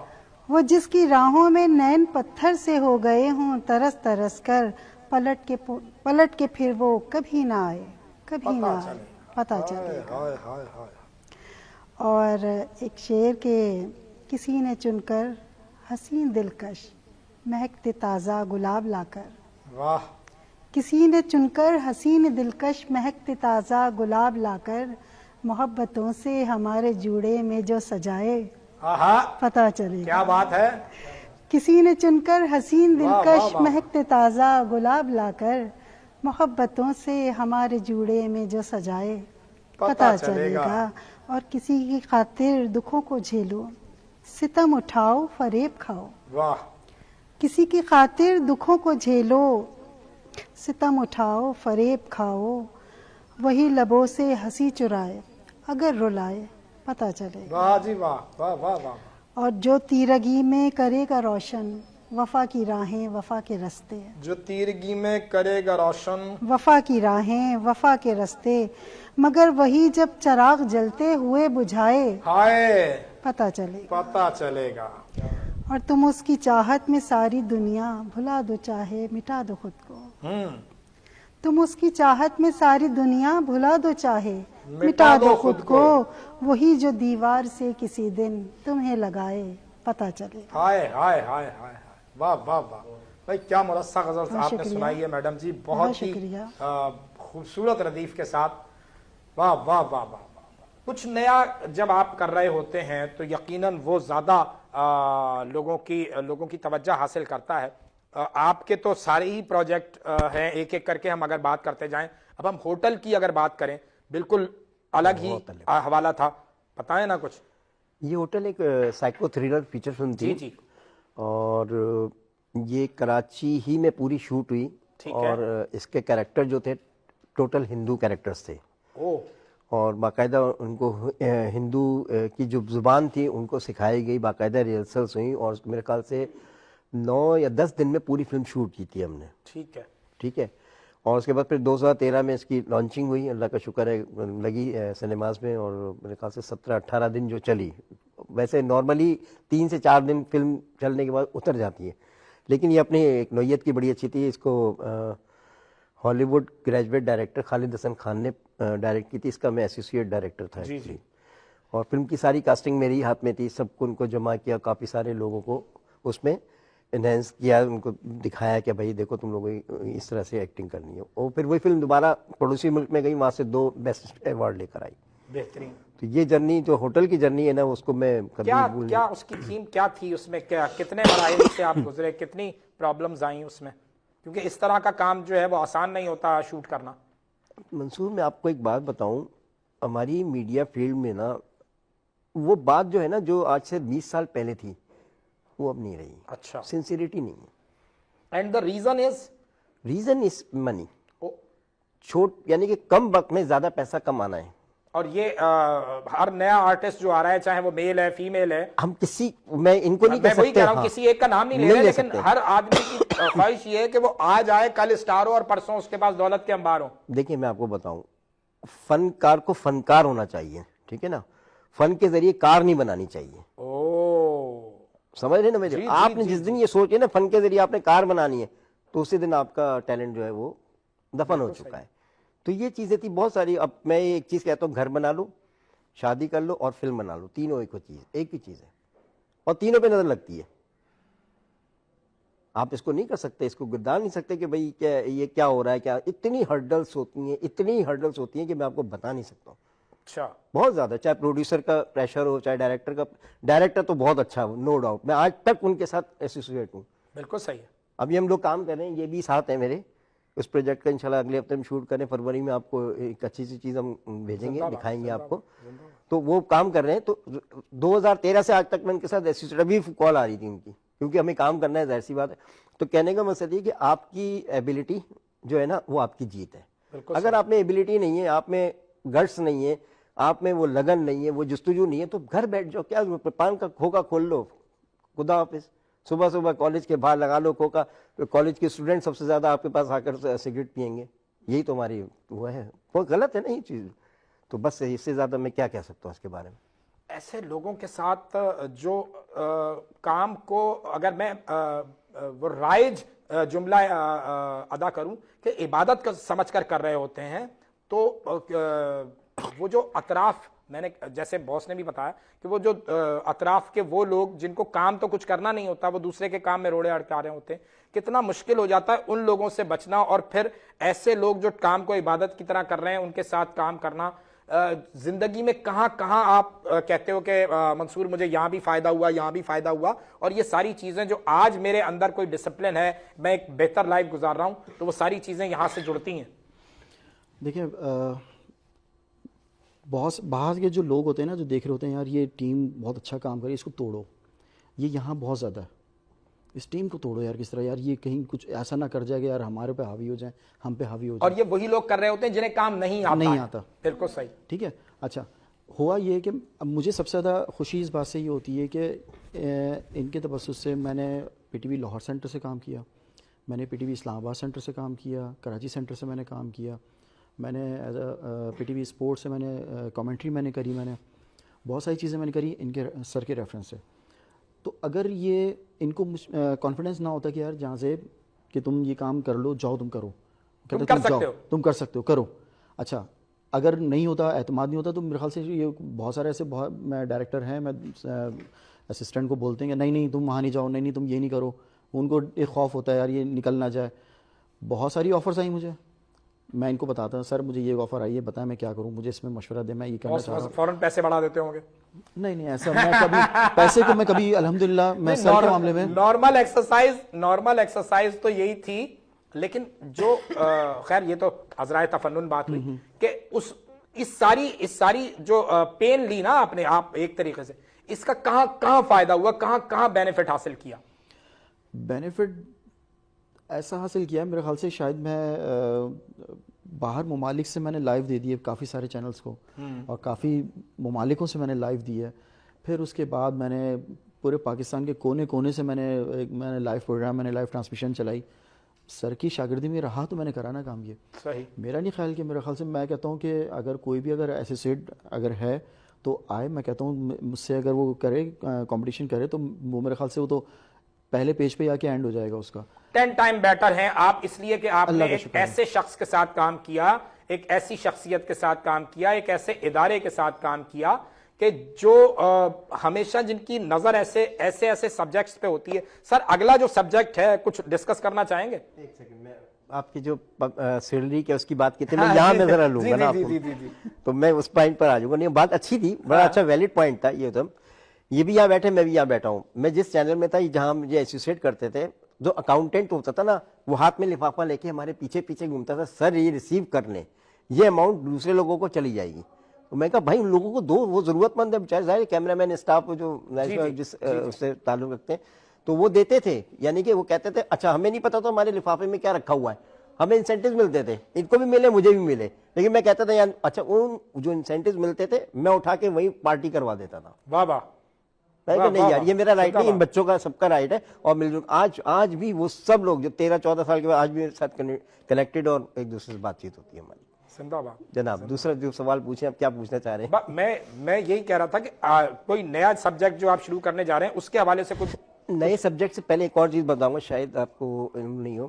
وہ جس کی راہوں میں نین پتھر سے ہو گئے ہوں ترس ترس کر, پلٹ کے پھر وہ کبھی نہ آئے, کبھی نہ آئے, پتہ چلے گا. ہائے ہائے ہائے. اور ایک شعر کے کسی نے چن کر حسین دلکش مہکتے تازہ گلاب لا کر, واہ. کسی نے چن کر حسین دلکش مہکتے تازہ گلاب لا کر, محبتوں سے ہمارے جوڑے میں جو سجائے, پتہ چلے گا. کیا بات ہے. کسی نے چن کر حسین واہ دلکش واہ. مہکتے تازہ گلاب لا کر, محبتوں سے ہمارے جوڑے میں جو سجائے, پتہ چلے گا. اور کسی کی خاطر دکھوں کو جھیلو, ستم اٹھاؤ فریب کھاؤ, واہ. کسی کی خاطر دکھوں کو جھیلو, ستم اٹھاؤ فریب کھاؤ, وہی لبوں سے ہنسی چرائے, اگر رلائے, پتہ چلے گا. واہ جی واہ, واہ واہ واہ. اور جو تیرگی میں کرے گا روشن وفا کی راہیں وفا کے رستے, جو تیرگی میں کرے گا روشن وفا کی راہیں وفا کے رستے, مگر وہی جب چراغ جلتے ہوئے بجھائے, ہائے, پتہ چلے گا. پتہ چلے گا. اور تم اس کی چاہت میں ساری دنیا بھلا دو چاہے مٹا دو خود کو, تم اس کی چاہت میں ساری دنیا بھلا دو چاہے مٹا دو خود کو, وہی جو دیوار سے کسی دن تمہیں لگائے, پتہ چلے گا. ہائے ہائے ہائے ہائے. واہ واہ واہ. بھائی کیا مرصع غزل آپ نے سنائی ہے میڈم جی, بہت ہی خوبصورت ردیف کے ساتھ. واہ واہ واہ واہ. کچھ نیا جب آپ کر رہے ہوتے ہیں تو یقیناً وہ زیادہ لوگوں کی توجہ حاصل کرتا ہے. آپ کے تو سارے ہی پروجیکٹ ہیں, ایک ایک کر کے ہم اگر بات کرتے جائیں. اب ہم ہوٹل کی اگر بات کریں, بالکل الگ ہی حوالہ تھا, بتائیں نا کچھ. یہ ہوٹل ایک سائیکو تھرلر فیچر فلم تھی, جی, اور یہ کراچی ہی میں پوری شوٹ ہوئی, اور اس کے کیریکٹر جو تھے ٹوٹل ہندو کیریکٹرز تھے, اور باقاعدہ ان کو ہندو کی جو زبان تھی ان کو سکھائی گئی, باقاعدہ ریہرسلس ہوئیں, اور میرے خیال سے 9 یا 10 دن میں پوری فلم شوٹ کی تھی ہم نے. ٹھیک ہے. اور اس کے بعد پھر 2013 میں اس کی لانچنگ ہوئی, اللہ کا شکر ہے لگی سنیماز میں, اور میرے خیال سے 17-18 دن جو چلی. ویسے نارملی 3 سے 4 دن فلم چلنے کے بعد اتر جاتی ہے, لیکن یہ اپنی ایک نوعیت کی بڑی اچھی تھی. اس کو ہالی ووڈ گریجویٹ ڈائریکٹر خالد حسن خان نے ڈائریکٹ کی تھی, اس کا میں ایسوسیٹ ڈائریکٹر تھا. اور فلم کی ساری کاسٹنگ میری ہاتھ میں تھی, سب کو ان کو جمع کیا, کافی سارے لوگوں کو اس میں انہینس کیا, ان کو دکھایا کہ بھائی دیکھو تم لوگوں کو اس طرح سے ایکٹنگ کرنی ہے, اور پھر وہی فلم دوبارہ پڑوسی ملک میں گئی, وہاں سے 2 بیسٹ ایوارڈ لے کر آئی. بہترین. تو یہ جرنی جو ہوٹل کی جرنی ہے نا, اس کو میں کبھی بھول کیا اس کی تھیم کیا تھی, اس میں کیا کتنے مراحل سے آپ گزرے, کتنی پرابلمز آئیں اس میں, کیونکہ اس طرح کا کام جو ہے وہ آسان نہیں ہوتا شوٹ کرنا. منصور, میں آپ کو ایک بات بتاؤں, ہماری میڈیا فیلڈ میں نا وہ بات جو ہے نا جو آج سے 20 سال پہلے تھی وہ اب نہیں رہی. اچھا. سنسیریٹی نہیں ہے. اینڈ دا ریزن از منی. چھوٹ یعنی کہ کم وقت میں زیادہ پیسہ کمانا ہے. اور یہ ہر نیا آرٹسٹ جو آ رہا ہے, چاہے وہ میل ہے فیمیل ہے, ہم کسی, میں ان کو نہیں کہہ میں وہی سکتے, کہہ رہا ہوں, کسی ایک کا نام نہیں لے رہے, لیکن سکتے. ہر آدمی کی خواہش یہ ہے کہ وہ آج آئے, کل اسٹار ہو, اور پرسوں اس کے پاس دولت کے انبار ہوں. دیکھیں میں آپ کو بتاؤں, فنکار کو فنکار ہونا چاہیے, ٹھیک ہے نا, فن کے ذریعے کار نہیں بنانی چاہیے. سمجھ رہے نا میرے, آپ نے جس دن یہ سوچے نا فن کے ذریعے آپ نے کار بنانی ہے, تو اسی دن آپ کا ٹیلنٹ جو ہے وہ دفن ہو چکا ہے. تو یہ چیزیں تھی بہت ساری. اب میں ایک چیز کہتا ہوں, گھر بنا لو, شادی کر لو اور فلم بنا لو, تینوں ایک ہی چیز ہے, اور تینوں پہ نظر لگتی ہے. آپ اس کو نہیں کر سکتے, اس کو گردان نہیں سکتے کہ بھائی کیا یہ کیا ہو رہا ہے, کیا اتنی ہرڈلس ہوتی ہیں کہ میں آپ کو بتا نہیں سکتا ہوں. اچھا. بہت زیادہ, چاہے پروڈیوسر کا پریشر ہو, چاہے ڈائریکٹر کا. ڈائریکٹر تو بہت اچھا ہو, نو ڈاؤٹ, میں آج تک ان کے ساتھ ایسوسیٹ ہوں. بالکل صحیح ہے. ابھی ہم لوگ کام کر رہے ہیں, یہ بھی ساتھ ہیں میرے اس پروجیکٹ کا, انشاءاللہ اگلے ہفتے ہم شوٹ کریں, فروری میں آپ کو ایک اچھی سی چیز ہم بھیجیں گے, دکھائیں گے آپ کو. تو وہ کام کر رہے ہیں. تو 2013 سے آج تک میں ان کے ساتھ ایسوسیٹ, ابھی کال آ رہی تھی ان کی, کیونکہ ہمیں کام کرنا ہے, ظاہر سی بات ہے. تو کہنے کا مقصد یہ کہ آپ کی ایبلٹی جو ہے نا وہ آپ کی جیت ہے. اگر آپ میں ایبلٹی نہیں ہے, آپ میں گٹس نہیں ہے, آپ میں وہ لگن نہیں ہے, وہ جستجو نہیں ہے, تو گھر بیٹھ جاؤ, کیا پان کا کھوکا کھول لو, خدا حافظ. صبح صبح کالج کے باہر لگا لو کھوکا, کالج کے اسٹوڈنٹ سب سے زیادہ آپ کے پاس آ کر سگریٹ پئیں گے. یہی تو ہماری وہ ہے, وہ غلط ہے نا یہ چیز. تو بس اس سے زیادہ میں کیا کہہ سکتا ہوں اس کے بارے میں. ایسے لوگوں کے ساتھ جو کام کو, اگر میں وہ رائج جملہ ادا کروں کہ عبادت کا سمجھ کر رہے ہوتے ہیں, تو وہ جو اطراف, میں نے جیسے باس نے بھی بتایا کہ وہ جو اطراف کے وہ لوگ جن کو کام تو کچھ کرنا نہیں ہوتا, وہ دوسرے کے کام میں روڑے اڑکا رہے ہوتے ہیں, کتنا مشکل ہو جاتا ہے ان لوگوں سے بچنا, اور پھر ایسے لوگ جو کام کو عبادت کی طرح کر رہے ہیں ان کے ساتھ کام کرنا. زندگی میں کہاں کہاں آپ کہتے ہو کہ منصور مجھے یہاں بھی فائدہ ہوا, یہاں بھی فائدہ ہوا, اور یہ ساری چیزیں جو آج میرے اندر کوئی ڈسپلن ہے, میں ایک بہتر لائف گزار رہا ہوں, تو وہ ساری چیزیں یہاں سے جڑتی ہیں. دیکھیں بہت باہر کے جو لوگ ہوتے ہیں نا, جو دیکھ رہے ہوتے ہیں یار یہ ٹیم بہت اچھا کام کر رہی ہے, اس کو توڑو, یہ یہاں بہت زیادہ ہے, اس ٹیم کو توڑو یار, کس طرح یار یہ کہیں کچھ ایسا نہ کر جائے کہ یار ہمارے پہ حاوی ہو جائیں, ہم پہ حاوی ہو جائیں. اور یہ وہی لوگ کر رہے ہوتے ہیں جنہیں کام نہیں آتا. بالکل صحیح. ٹھیک ہے. اچھا ہوا یہ کہ اب مجھے سب سے زیادہ خوشی اس بات سے یہ ہوتی ہے کہ ان کے توسط سے میں نے P T V Lahore centre سے کام کیا, میں نے پی ٹی وی اسلام آباد سینٹر سے کام کیا, کراچی سینٹر سے میں نے کام کیا, میں نے as a P T V sport سے میں نے کامنٹری میں نے کری, میں نے بہت ساری چیزیں میں نے کری ان کے سر کے ریفرنس سے. تو اگر یہ ان کو کانفیڈنس نہ ہوتا کہ یار جہاں سے کہ تم یہ کام کر لو, جاؤ تم کرو, تم کر سکتے ہو کرو. اچھا اگر نہیں ہوتا, اعتماد نہیں ہوتا, تو میرے خیال سے یہ بہت سارے ایسے میں ڈائریکٹر ہیں, میں اسسٹنٹ کو بولتے ہیں کہ نہیں تم وہاں نہیں جاؤ, نہیں تم یہ نہیں کرو, ان کو ایک خوف ہوتا ہے یار یہ نکل نہ جائے. بہت ساری آفرز آئیں مجھے, میں ان کو بتاتا ہوں سر مجھے یہ آفر آئی ہے, بتائیں میں کیا کروں, مجھے اس میں مشورہ دیں, میں یہ کرنا چاہ رہا ہوں. فوراً پیسے بڑھا دیتے ہوں گے؟ نہیں ایسا میں کبھی پیسے کو میں کبھی الحمدللہ میں سر کے معاملے میں نارمل ایکسرسائز تو یہی تھی, لیکن جو خیر یہ تو عذرائے تفنن بات ہوئی کہ اس ساری جو پین لی نا آپ نے, آپ ایک طریقے سے اس کا کہاں فائدہ ہوا, کہاں بینیفٹ حاصل کیا؟ بینیفٹ ایسا حاصل کیا میرے خیال سے, شاید میں باہر ممالک سے میں نے لائیو دے دی ہے کافی سارے چینلز کو, اور کافی ممالکوں سے میں نے لائیو دی ہے. پھر اس کے بعد میں نے پورے پاکستان کے کونے سے میں نے لائیو پروگرام, میں نے لائیو ٹرانسمیشن چلائی. سر کی شاگردی میں رہا تو میں نے کرا نا کام. یہ صحیح میرا نہیں خیال کہ میرے خیال سے میں کہتا ہوں کہ اگر کوئی بھی اگر ایسوسیٹ اگر ہے تو آئے, میں کہتا ہوں مجھ سے اگر وہ کرے کمپٹیشن کرے تو وہ میرے خیال سے وہ تو پہلے پیج پہ آ کے اینڈ ہو جائے گا اس کا. 10 ٹائم بیٹر ہیں آپ, اس لیے کہ آپ نے ایک ایسے شخص کے ساتھ کام کیا, ایک ایسی شخصیت کے ساتھ کام کیا, ایک ایسے ادارے کے ساتھ کام کیا کہ جو ہمیشہ جن کی نظر ایسے ایسے سبجیکٹس پہ ہوتی ہے. سر اگلا جو سبجیکٹ ہے کچھ ڈسکس کرنا چاہیں گے؟ ایک سیکنڈ، میں آپ کی جو سیلری کے اس کی بات کی تھی، میں یہاں میں ذرا لوں گا نا آپ کو، تو میں اس پوائنٹ پر آ جاؤں گا. نہیں بات اچھی تھی، بڑا اچھا ویلڈ پوائنٹ تھا یہ. تو یہ بھی یہاں بیٹھے، میں بھی یہاں بیٹھا ہوں. میں جس چینل میں تھا جہاں مجھے ایسوسیٹ کرتے تھے، جو اکاؤنٹنٹ ہوتا تھا نا، وہ ہاتھ میں لفافہ لے کے ہمارے پیچھے پیچھے گھومتا تھا، سر یہ ریسیو کر لیں، یہ اماؤنٹ دوسرے لوگوں کو چلی جائے گی. تو میں کہا بھائی ان لوگوں کو دو، وہ ضرورت مند ہے بیچارے، ظاہر کیمرہ مین اسٹاف جو جس اس سے تعلق رکھتے ہیں، تو وہ دیتے تھے. یعنی کہ وہ کہتے تھے اچھا ہمیں نہیں پتا تو ہمارے لفافے میں کیا رکھا ہوا ہے، ہمیں انسینٹیوز ملتے تھے، ان کو بھی ملے مجھے بھی ملے. لیکن میں کہتا تھا یار اچھا ان جو انسینٹیوز ملتے تھے میں اٹھا کے وہی پارٹی کروا دیتا تھا. واہ واہ. میں کہ نہیں یار یہ میرا رائٹ نہیں، ان بچوں کا سب کا رائٹ ہے. اور مل جل آج بھی وہ سب لوگ جو 13-14 سال کے بعد آج بھی میرے ساتھ کنیکٹڈ، اور ایک دوسرے سے بات چیت ہوتی ہے ہماری. زندہ باد. جناب دوسرا جو سوال پوچھیں، آپ کیا پوچھنا چاہ رہے ہیں؟ میں یہی کہہ رہا تھا کہ کوئی نیا سبجیکٹ جو آپ شروع کرنے جا رہے ہیں اس کے حوالے سے کچھ نئے سبجیکٹ سے پہلے ایک اور چیز بتاؤں گا، شاید آپ کو علم نہیں ہو.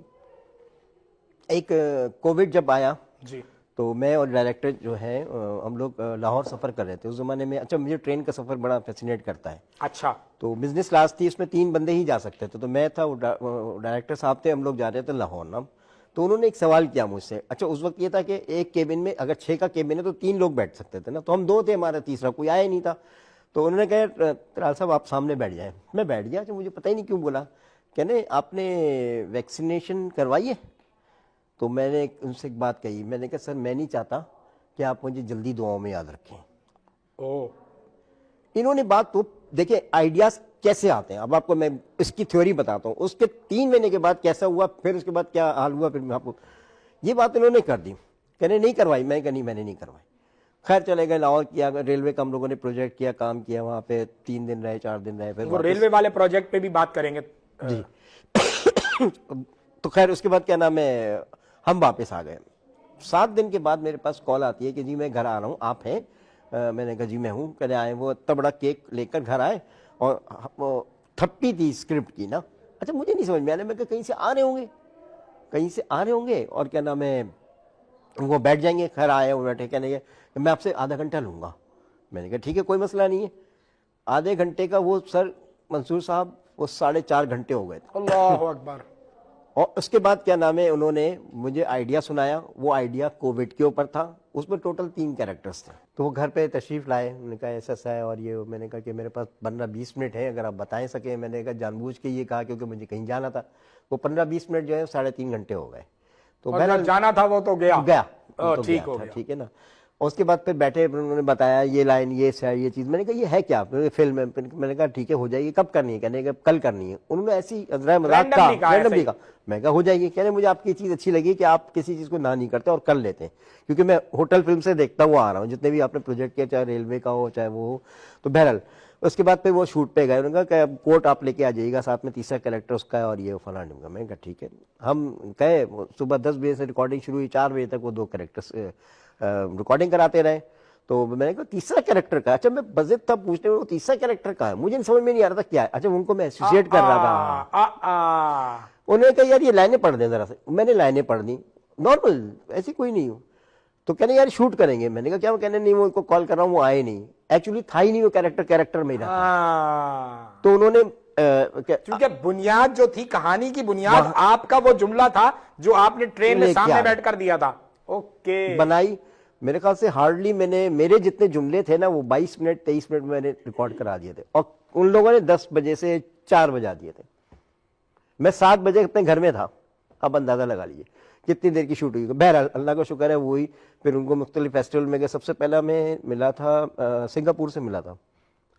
ایک کووڈ جب آیا جی تو میں اور ڈائریکٹر جو ہے ہم لوگ لاہور سفر کر رہے تھے اس زمانے میں. اچھا مجھے ٹرین کا سفر بڑا فیسینیٹ کرتا ہے. اچھا. تو بزنس کلاس تھی، اس میں 3 بندے ہی جا سکتے تھے. تو میں تھا، وہ ڈائریکٹر صاحب تھے، ہم لوگ جا رہے تھے لاہور نا. تو انہوں نے ایک سوال کیا مجھ سے. اچھا اس وقت یہ تھا کہ ایک کیبن میں اگر 6 کا کیبن ہے تو 3 لوگ بیٹھ سکتے تھے نا. تو ہم 2 تھے، ہمارا تیسرا کوئی آیا ہی نہیں تھا. تو انہوں نے کہا طلال صاحب آپ سامنے بیٹھ جائیں. میں بیٹھ گیا. مجھے پتہ ہی نہیں کیوں بولا، کہنے آپ نے ویکسینیشن کروائی ہے؟ تو میں نے ان سے ایک بات کہی، میں نے کہا سر میں نہیں چاہتا کہ آپ مجھے جلدی دعاؤں میں یاد رکھیں. انہوں نے بات تو دیکھیں آئیڈیاز کیسے آتے ہیں. اب آپ کو میں اس کی تھیوری بتاتا ہوں، اس کے 3 مہینے کے بعد کیسا ہوا، پھر اس کے بعد کیا حال ہوا، پھر میں آپ کو یہ بات انہوں نے کر دی. کہنے نہیں کروائی. میں کہا نہیں میں نے نہیں کروائی. خیر چلے گئے لاہور کیا، ریلوے کا ہم لوگوں نے پروجیکٹ کیا، کام کیا وہاں پہ. 3 دن رہے، 4 دن رہے. پھر وہ ریلوے والے پروجیکٹ پہ بھی بات کریں گے. جی تو خیر اس کے بعد کیا نام ہے، ہم واپس آ گئے. 7 دن کے بعد میرے پاس کال آتی ہے کہ جی میں گھر آ رہا ہوں، آپ ہیں؟ میں نے کہا جی میں ہوں. کہنے آئے، وہ اتنا بڑا کیک لے کر گھر آئے اور وہ تھپی تھی اسکرپٹ کی نا. اچھا مجھے نہیں سمجھ میں آنے، میں کہ کہیں سے آ رہے ہوں گے، کہیں سے آ رہے ہوں گے، اور کیا نام ہے وہ بیٹھ جائیں گے. خیر آئے وہ بیٹھے، کہنے کہ میں آپ سے آدھا گھنٹہ لوں گا. میں نے کہا ٹھیک ہے کوئی مسئلہ نہیں ہے. آدھے گھنٹے کا وہ سر منصور صاحب وہ 4.5 گھنٹے ہو گئے تھے. اللہ اکبر. اور اس کے بعد کیا نام ہے انہوں نے مجھے آئیڈیا سنایا. وہ آئیڈیا کووڈ کے اوپر تھا. اس میں ٹوٹل 3 کیریکٹرز تھے. تو وہ گھر پہ تشریف لائے. انہوں نے کہا ایسا ہے اور یہ. میں نے کہا کہ میرے پاس 15-20 منٹ ہے، اگر آپ بتائیں سکیں. میں نے کہا جان بوجھ کے یہ کہا کیونکہ مجھے کہیں جانا تھا. وہ 15-20 منٹ جو ہے 3.5 گھنٹے ہو گئے. تو میں جانا تھا وہ تو گیا ٹھیک ہو گیا، ٹھیک ہے نا. اور اس کے بعد پھر بیٹھے، انہوں نے بتایا یہ لائن یہ ہے یہ چیز. میں نے کہا یہ ہے کیا فلم ہے؟ میں نے کہا ٹھیک ہے ہو جائے گی. کب کرنی ہے؟ کہنے کہ کل کرنی ہے. انہوں نے ایسی مذاق کا رینڈملی کہا. میں کہا ہو جائے گی. کہنے مجھے آپ کی چیز اچھی لگی کہ آپ کسی چیز کو نہ نہیں کرتے اور کر لیتے ہیں، کیونکہ میں ہوٹل فلم سے دیکھتا ہوا آ رہا ہوں جتنے بھی آپ نے پروجیکٹ کیا، چاہے ریلوے کا ہو چاہے وہ ہو. تو بہرحال اس کے بعد پھر وہ شوٹ پہ گئے. انہوں نے کہا کہ اب کوٹ آپ لے کے آ جائیے گا، ساتھ میں تیسرا کریکٹر اس کا ہے اور یہ فلاں ڈھنگا. میں نے کہا ٹھیک ہے. ہم گئے، صبح 10 بجے سے ریکارڈنگ شروع ہوئی، 4 بجے تک وہ 2 کریکٹرس ریکارڈنگ کراتے رہے. تو میں نے کہا تیسرا کریکٹر کا. اچھا میں بزد تھا پوچھنے میں وہ تیسرا کریکٹر کا ہے، مجھے سمجھ میں نہیں آ رہا تھا کیا ہے. اچھا ان کو میں ایسوسیٹ کر رہا تھا. انہوں نے کہا یار یہ لائنیں پڑھ دیں ذرا سے. میں نے لائنیں پڑھ دی نارمل، ایسی کوئی نہیں ہوں. تو کہنے یار شوٹ کریں گے. میں نے کہا کیا؟ وہ کہنے نہیں وہ ان کو کال کر رہا ہوں، وہ آئے نہیں. ایکچولی تھا ہی نہیں وہ کریکٹر میں ہی رہا. تو انہوں نے کیونکہ بنیاد جو تھی کہانی کی بنیاد آپ کا وہ جملہ تھا جو آپ نے ٹرین میں سامنے بیٹھ کر دیا تھا. اوکے بنائی. میرے خیال سے ہارڈلی میں نے میرے جتنے جملے تھے نا وہ 22 منٹ 23 منٹ میں نے ریکارڈ کرا دیے تھے. اور ان لوگوں نے 10 بجے سے 4 بجا دیے تھے. میں 7 بجے اپنے گھر میں تھا. اب اندازہ لگا لیجیے کتنی دیر کی شوٹ ہوئی. بہرحال اللہ کا شکر ہے وہی. پھر ان کو مختلف فیسٹیول میں گئے. سب سے پہلا میں ملا تھا سنگاپور سے ملا تھا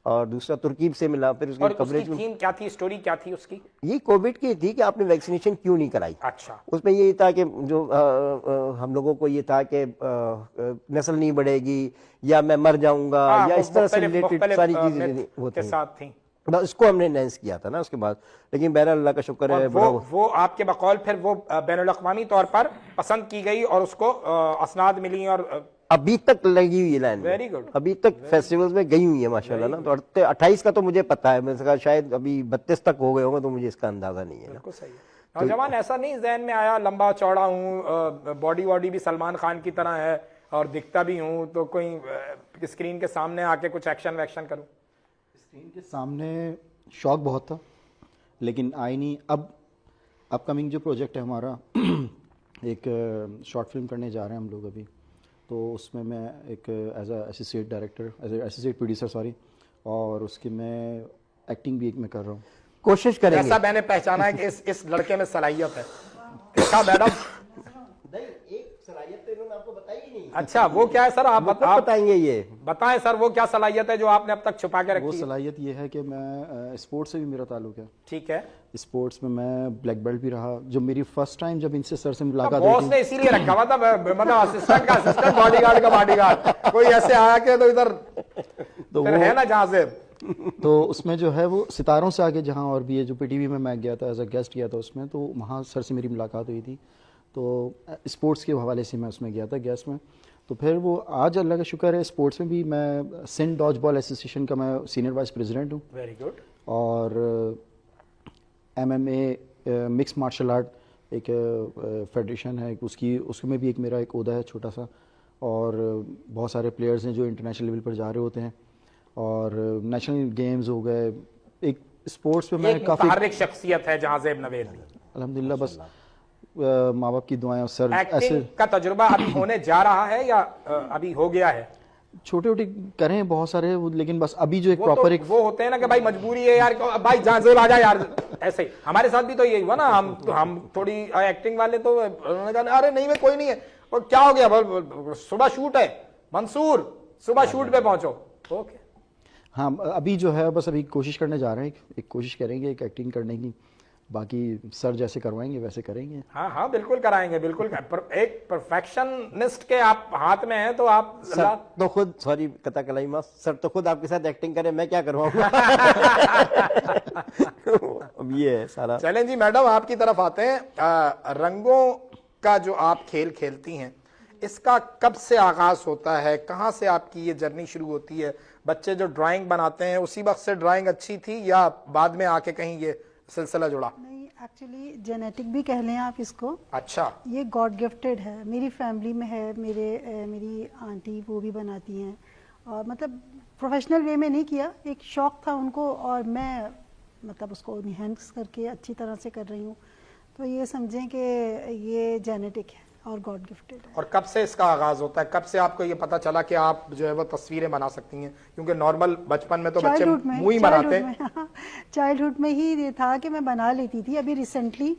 اور دوسرا ترکیب سے ملا. پھر اس کی کوریج تھیم کیا تھی، اسٹوری کیا تھی اس کی؟ یہ کووڈ کی تھی کہ آپ نے ویکسینیشن کیوں نہیں کرائی. اچھا. اس میں یہ تھا کہ جو ہم لوگوں کو یہ تھا کہ نسل نہیں بڑھے گی یا میں مر جاؤں گا یا اس طرح سے ریلیٹڈ ساری چیزیں وہ تھیں. اس کو ہم نے انہینس کیا تھا نا اس کے بعد. لیکن بہرحال اللہ کا شکر ہے وہ آپ کے بقول پھر وہ بین الاقوامی طور پر پسند کی گئی اور اس کو اسناد ملی اور ابھی تک لگی ہوئی ہے لائن. Very good. ابھی تک فیسٹیولز میں گئی ہوئی ہے ماشاءاللہ نا. تو 28 کا تو مجھے پتا ہے. میں نے کہا شاید ابھی 32 تک ہو گئے ہوں گے تو مجھے اس کا اندازہ نہیں ہے. بالکل صحیح. نوجوان ایسا نہیں ذہن میں آیا لمبا چوڑا ہوں، باڈی بھی سلمان خان کی طرح ہے اور دکھتا بھی ہوں، تو کوئی اسکرین کے سامنے آ کے کچھ ایکشن ویکشن کروں؟ اسکرین کے سامنے شوق بہت تھا لیکن آئی نہیں. اب اپ کمنگ جو پروجیکٹ ہے ہمارا ایک شارٹ فلم کرنے جا رہے ہیں ہم لوگ ابھی, تو اس میں ایک as a associate director, as a associate producer sorry, اور اس کی میں ایکٹنگ بھی ایک میں کر رہا ہوں. کوشش کریں گے. ایسا میں نے پہچانا ہے کہ اس لڑکے میں صلاحیت ہے. کیا میڈم؟ نہیں, ایک صلاحیت تو انہوں نے آپ کو بتائی ہی نہیں. اچھا وہ کیا ہے سر, آپ بتائیں گے. یہ بتائیں سر, وہ کیا صلاحیت ہے جو آپ نے اب تک چھپا کے وہ رکھی ہے؟ صلاحیت یہ ہے کہ میں اسپورٹس سے بھی میرا تعلق ہے. ٹھیک ہے. اسپورٹس میں میں بلیک بیلٹ بھی رہا. جو میری فرسٹ ٹائم جب ان سے سر سے ملاقات باس ہوئی نے اسی لیے رکھا ہوا تھا, مطلب اسسٹنٹ کا اسسٹنٹ, باڈی گارڈ کا باڈی گارڈ, کوئی ایسے آیا کہ تو ادھر پھر ہے نا جہاں سے. تو اس میں جو ہے وہ ستاروں سے آگے جہاں اور بھی ہے, جو پی ٹی وی میں گیا تھا ایز اے گیسٹ گیا تھا اس میں, تو وہاں سر سے میری ملاقات ہوئی تھی. تو اسپورٹس کے حوالے سے میں اس میں گیا تھا گیسٹ میں. تو پھر وہ آج اللہ کا شکر ہے اسپورٹس میں بھی میں سندھ ڈاج بال ایسوسیشن کا میں سینئر وائس پریزیڈنٹ ہوں. Very good. اور MMA مکس مارشل آرٹ ایک فیڈریشن ہے, اس میں بھی ایک میرا ایک عہدہ ہے چھوٹا سا. اور بہت سارے پلیئرز ہیں جو انٹرنیشنل لیول پر جا رہے ہوتے ہیں, اور نیشنل گیمز ہو گئے. ایک اسپورٹس پہ میں کافی متحرک شخصیت ہے جہاں زیب نوید. الحمدللہ, بس ماں باپ کی دعائیں. اور سر ایسے ایکٹنگ کا تجربہ ابھی ہونے جا رہا ہے یا ابھی ہو گیا ہے؟ چھوٹے چھوٹے کریں بہت سارے, لیکن بس ابھی جو ایک پراپر ایک وہ ہوتے ہیں نا کہ بھائی مجبوری ہے یار, بھائی جہاں زیب آ جا یار. ایسے ہی ہمارے ساتھ بھی تو یہی ہوا نا, ہم تھوڑی ایکٹنگ والے تو ارے نہیں میں کوئی نہیں ہے, اور کیا ہو گیا, صبح شوٹ ہے منصور, صبح شوٹ پہ پہنچو. اوکے. ہاں ابھی جو ہے بس ابھی کوشش کرنے جا رہے ہیں, ایک کوشش کریں گے ایک ایکٹنگ کرنے کی. باقی سر جیسے کروائیں گے ویسے کریں گے. ہاں ہاں بالکل کرائیں گے, بالکل. ایک پرفیکشنسٹ کے آپ ہاتھ میں ہیں تو آپ سر تو خود, سوری قطع کلام, سر تو خود آپ کے ساتھ ایکٹنگ کریں, میں کیا کرواؤں گا. اب یہ ہے سارا. چلیں جی میڈم آپ کی طرف آتے ہیں. رنگوں کا جو آپ کھیل کھیلتی ہیں, اس کا کب سے آغاز ہوتا ہے, کہاں سے آپ کی یہ جرنی شروع ہوتی ہے؟ بچے جو ڈرائنگ بناتے ہیں اسی وقت سے ڈرائنگ اچھی تھی یا بعد میں آ کے کہیں یہ سلسلہ جڑا؟ نہیں, ایکچولی جینیٹک بھی کہہ لیں آپ اس کو. اچھا. یہ گاڈ گفٹیڈ ہے, میری فیملی میں ہے. میری آنٹی وہ بھی بناتی ہیں, اور مطلب پروفیشنل وے میں نہیں کیا, ایک شوق تھا ان کو, اور میں مطلب اس کو انہینس کر کے اچھی طرح سے کر رہی ہوں. تو یہ سمجھیں کہ یہ جینیٹک ہے اور گاڈ گفٹیڈ ہے. اور کب سے اس کا آغاز ہوتا ہے, کب سے آپ کو یہ پتا چلا کہ آپ جو ہے وہ تصویریں بنا سکتی ہیں؟ کیونکہ نارمل بچپن میں تو بچے منہ ہی بناتے ہیں. چائلڈہڈ میں ہی یہ تھا کہ میں بنا لیتی تھی. ابھی ریسنٹلی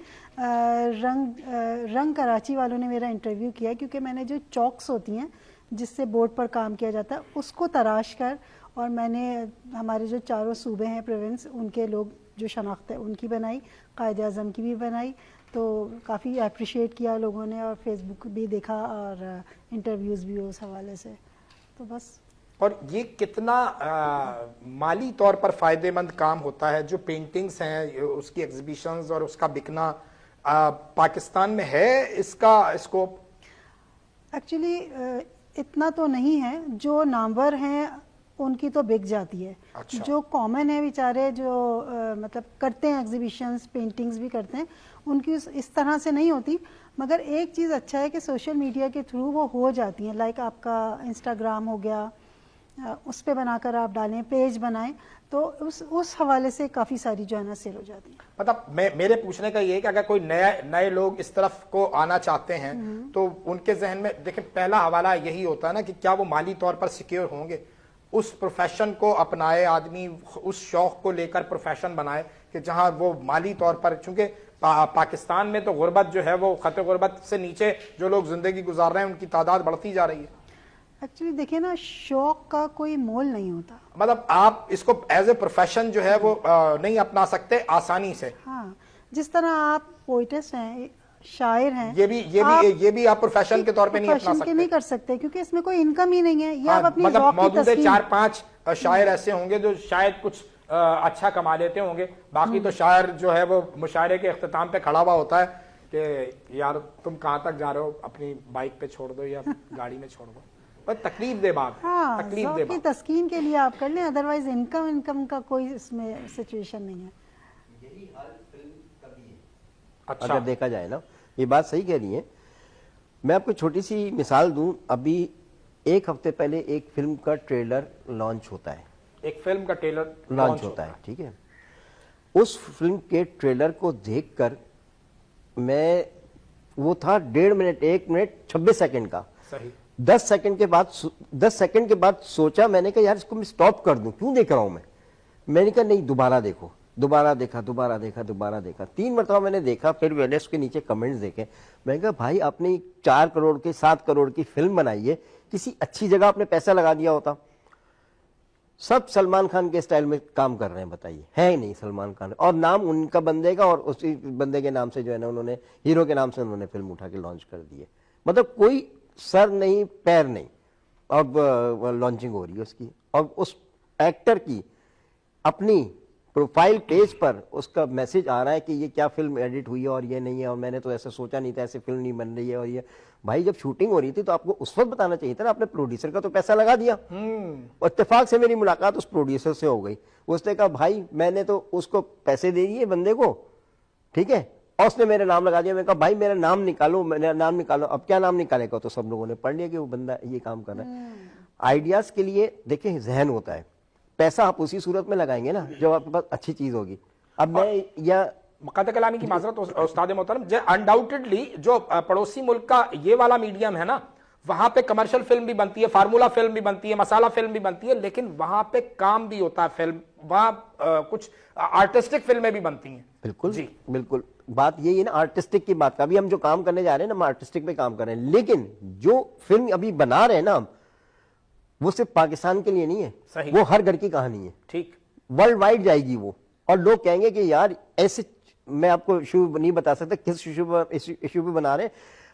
رنگ کراچی والوں نے میرا انٹرویو کیا, کیونکہ میں نے جو چاکس ہوتی ہیں جس سے بورڈ پر کام کیا جاتا ہے اس کو تراش کر, اور میں نے ہمارے جو چاروں صوبے ہیں پروونس, ان کے لوگ جو شناخت ہے ان کی بنائی, قائد اعظم کی بھی بنائی. تو کافی اپریشیٹ کیا لوگوں نے, اور فیس بک بھی دیکھا اور انٹرویوز بھی اس حوالے سے. تو بس. اور یہ کتنا مالی طور پر فائدہ مند کام ہوتا ہے جو پینٹنگز ہیں, اس کی ایگزیبیشنز اور اس کا بکنا, پاکستان میں ہے اس کا اسکوپ؟ ایکچولی اتنا تو نہیں ہے. جو نامور ہیں ان کی تو بک جاتی ہے. جو کامن ہے بیچارے, جو مطلب کرتے ہیں ایگزیبیشنز, پینٹنگز بھی کرتے ہیں, ان کی اس طرح سے نہیں ہوتی. مگر ایک چیز اچھا ہے کہ سوشل میڈیا کے تھرو وہ ہو جاتی ہیں. لائک آپ کا انسٹاگرام ہو گیا, اس پہ بنا کر آپ ڈالیں, پیج بنائیں, تو اس حوالے سے کافی ساری جو ہے نا سیل ہو جاتی ہیں. مطلب میرے پوچھنے کا یہ ہے کہ اگر کوئی نئے لوگ اس طرف کو آنا چاہتے ہیں تو ان کے ذہن میں دیکھیں پہلا حوالہ یہی ہوتا ہے نا کہ کیا وہ مالی طور پر سیکیور ہوں گے. اس پروفیشن کو اپنائے آدمی, اس شوق کو لے کر پروفیشن بنائے کہ جہاں وہ مالی طور پر, چونکہ پاکستان میں تو غربت جو ہے وہ خط غربت سے نیچے جو لوگ زندگی گزار رہے ہیں ان کی تعداد بڑھتی جا رہی ہے. ایکچولی دیکھیں نا, شوق کا کوئی مول نہیں ہوتا. مطلب آپ اس کو ایز اے پروفیشن جو ہے وہ نہیں اپنا سکتے آسانی سے. ہاں, جس طرح آپ پوئٹس ہیں, شاعر ہیں, یہ بھی آپ پروفیشن کے طور پہ نہیں اپنا سکتے. نہیں کر سکتے کیونکہ اس میں کوئی انکم ہی نہیں ہے. یہ آپ اپنی مطلب ذوق کی موجود ہے تسکین. 4-5 شاعر ایسے ہوں گے جو شاید کچھ اچھا کما لیتے ہوں گے, باقی تو شاعر جو ہے وہ مشاعرے کے اختتام پہ کھڑا ہوا ہوتا ہے کہ یار تم کہاں تک جا رہے ہو, اپنی بائک پہ چھوڑ دو یا گاڑی میں چھوڑ دو. بس تکلیف دے بات. ہاں, ذوق کی تسکین کے لیے آپ کر لیں, ادروائز انکم کا کوئی اس میں سچویشن نہیں ہے. یہی حال فلم کا بھی ہے اچھا اگر دیکھا جائے نا. یہ بات صحیح کہہ رہی ہیں. میں آپ کو چھوٹی سی مثال دوں. ابھی ایک ہفتے پہلے ایک فلم کا ٹریلر لانچ ہوتا ہے, ایک فلم کا ٹریلر لانچ ہوتا ہے, ٹھیک ہے. اس فلم کے ٹریلر کو دیکھ کر میں, وہ تھا 1.5 منٹ 1 منٹ 26 سیکنڈ کا, صحیح 10 سیکنڈ کے بعد سوچا میں نے کہا یار اس کو میں سٹاپ کر دوں, کیوں دیکھ رہا ہوں میں نے کہا نہیں دوبارہ دیکھو, دوبارہ دیکھا 3 مرتبہ میں نے دیکھا. پھر میں نے اس کے نیچے کمنٹس دیکھے, میں نے کہا بھائی آپ نے 4 کروڑ کی 7 کروڑ کی فلم بنائی ہے, کسی اچھی جگہ آپ نے پیسہ لگا دیا ہوتا. سب سلمان خان کے سٹائل میں کام کر رہے ہیں, بتائیے ہے نہیں سلمان خان, اور نام ان کا بندے کا, اور اسی بندے کے نام سے جو ہے نا انہوں نے ہیرو کے نام سے انہوں نے فلم اٹھا کے لانچ کر دی ہے. مطلب کوئی سر نہیں پیر نہیں, اب لانچنگ ہو رہی ہے اس کی, اور اس ایکٹر کی اپنی پروفائل پیج پر اس کا میسج آ رہا ہے کہ یہ کیا فلم ایڈٹ ہوئی ہے اور یہ نہیں ہے, اور میں نے تو ایسے سوچا نہیں تھا, ایسے فلم نہیں بن رہی ہے. اور یہ بھائی جب شوٹنگ ہو رہی تھی تو آپ کو اس وقت بتانا چاہیے تھا نا, آپ نے پروڈیوسر کا تو پیسہ لگا دیا. اور اتفاق سے میری ملاقات اس پروڈیوسر سے ہو گئی, اس نے کہا بھائی میں نے تو اس کو پیسے دے دیے بندے کو, ٹھیک ہے, اور اس نے میرا نام لگا دیا. میں نے کہا بھائی میرا نام نکالو. اب کیا نام نکالے گا, تو سب لوگوں نے پڑھ لیا کہ وہ بندہ یہ کام کر رہا ہے. آئیڈیاز کے لیے دیکھیں ذہن ہوتا ہے, پیسہ آپ اسی صورت میں لگائیں گے نا جب آپ کے پاس اچھی چیز ہوگی. اب میں یا مقاطع کلامی کی معذرت استاد محترم, انڈاؤٹڈلی جو پڑوسی ملک کا یہ والا میڈیم ہے نا, وہاں پہ کمرشل فلم بھی بنتی ہے, فارمولا فلم بھی بنتی ہے, مسالہ فلم بھی بنتی ہے, لیکن وہاں پہ کام بھی ہوتا ہے فلم, وہاں کچھ آرٹسٹک فلمیں بھی بنتی ہیں. بالکل جی بالکل, بات یہی ہے نا آرٹسٹک کی بات کا. ابھی ہم جو کام کرنے جا رہے ہیں نا, ہم آرٹسٹک پہ کام کر رہے ہیں, لیکن جو فلم ابھی بنا رہے ہیں نا وہ صرف پاکستان کے لیے نہیں ہے, وہ ہر گھر کی کہانی ہے, ٹھیک, ورلڈ وائڈ جائے گی وہ. اور لوگ کہیں گے کہ یار ایسے, میں آپ کو ایشو نہیں بتا سکتا کس ایشو پہ بنا رہے ہیں.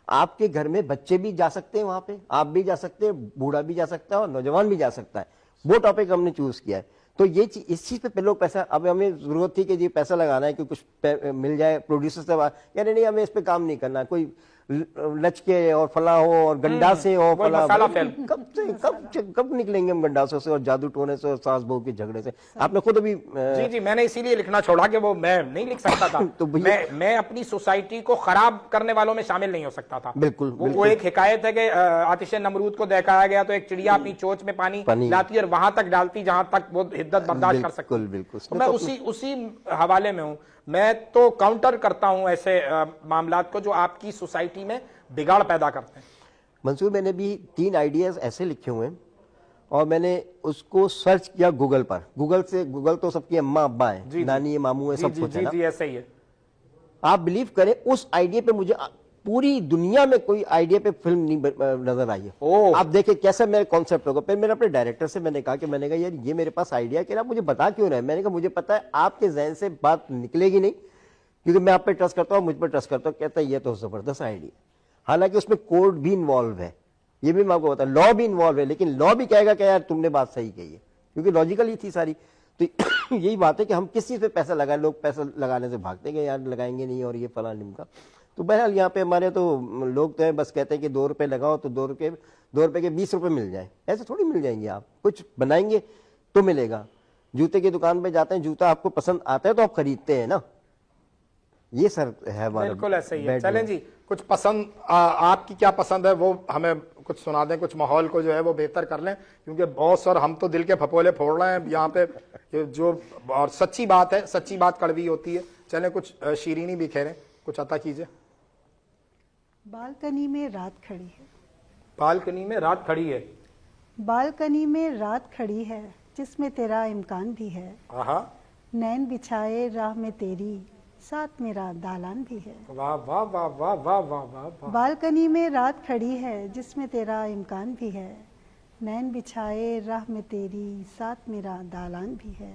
آپ کے گھر میں بچے بھی جا سکتے ہیں وہاں پہ, آپ بھی جا سکتے ہیں, بوڑھا بھی جا سکتا ہے اور نوجوان بھی جا سکتا ہے. وہ ٹاپک ہم نے چوز کیا ہے. تو یہ اس چیز پہ لوگ پیسہ, اب ہمیں ضرورت تھی کہ یہ پیسہ لگانا ہے کہ کچھ مل جائے پروڈیوسر سے, یعنی نہیں ہمیں اس پہ کام نہیں کرنا, کوئی لچکے اور فلاں ہو اور گنڈا سے ہو فلاں, کب نکلیں گے ہم گنڈاسوں سے اور جادو ٹونے سے اور ساس بہو کے جھگڑے سے. آپ نے خود ابھی جی میں نے اسی لیے لکھنا چھوڑا کہ وہ میں نہیں لکھ سکتا تھا, میں اپنی سوسائٹی کو خراب کرنے والوں میں شامل نہیں ہو سکتا تھا. بالکل, وہ ایک حکایت ہے کہ آتش نمرود کو دکھایا گیا تو ایک چڑیا اپنی چونچ میں پانی لاتی اور وہاں تک ڈالتی جہاں تک وہ حدت برداشت کر سکتی. بالکل, میں اسی حوالے میں ہوں. میں تو کاؤنٹر کرتا ہوں ایسے معاملات کو جو آپ کی سوسائٹی میں بگاڑ پیدا کرتے ہیں. منصور میں نے بھی 3 آئیڈیاز ایسے لکھے ہوئے ہیں اور میں نے اس کو سرچ کیا گوگل پر. گوگل تو سب کی اماں ابا ہیں, نانی ماموں ہیں, سب کچھ ہے نا. جی ایسا ہی ہے. آپ بلیو کریں اس آئیڈیا پہ مجھے پوری دنیا میں کوئی آئیڈیا پہ فلم نہیں نظر آئی ہے. آپ دیکھیں کیسا میرا کانسیپٹ ہوگا. پھر میں نے اپنے ڈائریکٹر سے میں نے کہا یار یہ میرے پاس آئیڈیا کہ آپ مجھے بتا کیوں رہے ہیں. میں نے کہا مجھے پتا ہے آپ کے ذہن سے بات نکلے گی نہیں, کیونکہ میں آپ پہ ٹرسٹ کرتا ہوں, مجھ پہ ٹرسٹ کرتا ہوں. کہتا ہے یہ تو زبردست آئیڈیا. حالانکہ اس میں کوڈ بھی انوالو ہے, یہ بھی میں آپ کو بتا, لا بھی انوالو ہے, لیکن لا بھی کہے گا کہ یار تم نے بات صحیح کہی ہے, کیونکہ لاجیکل ہی تھی ساری. تو یہی بات ہے کہ ہم کس چیز پہ پیسہ لگائیں. لوگ پیسہ لگانے سے بھاگتے ہیں کہ یار لگائیں گے نہیں اور یہ فلاں کا. تو بہرحال یہاں پہ ہمارے تو لوگ تو ہیں بس کہتے ہیں کہ 2 روپے لگاؤ تو 2 روپے کے 20 روپے مل جائیں. ایسے تھوڑی مل جائیں گے. آپ کچھ بنائیں گے تو ملے گا. جوتے کی دکان پہ جاتے ہیں, جوتا آپ کو پسند آتا ہے تو آپ خریدتے ہیں نا. یہ سر ہے بالکل ایسا ہی ہے. چلیں جی, کچھ پسند آپ کی کیا پسند ہے وہ ہمیں کچھ سنا دیں, کچھ ماحول کو جو ہے وہ بہتر کر لیں, کیونکہ بہت سر ہم تو دل کے پھپولے پھوڑ رہے ہیں یہاں پہ جو, اور سچی بات ہے, سچی بات کڑوی ہوتی ہے. چلیں کچھ شیرینی بکھیریں, کچھ عطا کیجئے. بالکنی میں رات کھڑی ہے, بالکنی میں رات کھڑی ہے, بالکنی میں رات کھڑی ہے جس میں تیرا امکان بھی ہے. نین بچھائے راہ میں تیری, ساتھ میرا دالان بھی ہے. واہ واہ واہ واہ واہ واہ واہ. بالکنی میں رات کھڑی ہے جس میں تیرا امکان بھی ہے. نین بچھائے راہ میں تیری, ساتھ میرا دالان بھی ہے.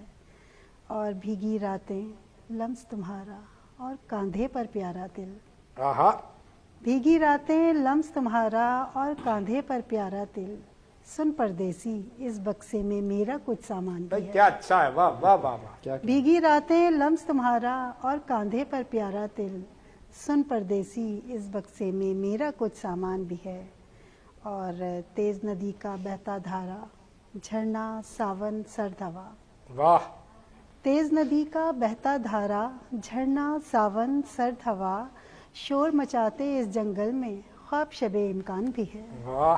اور بھیگی راتیں لمس تمہارا, اور کاندھے پر پیارا دل. بھیگی راتیں لمس تمہارا, اور کاندھے پر پیارا دل. سن پردیسی اس بکسے میں میرا کچھ سامان بھی ہے. کیا اچھا ہے, واہ واہ واہ واہ. بھیگی راتیں لمس تمہارا, اور کاندھے پر پیارا دل. سن پردیسی اس بکسے میں میرا کچھ سامان بھی ہے. اور تیز ندی کا بہتا دھارا, جھرنا ساون سرد ہوا. واہ. تیز ندی کا بہتا دھارا, جھرنا ساون سرد ہوا. شور مچاتے اس جنگل میں خواب شب امکان بھی ہے. واہ.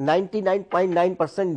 99.9%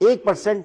1%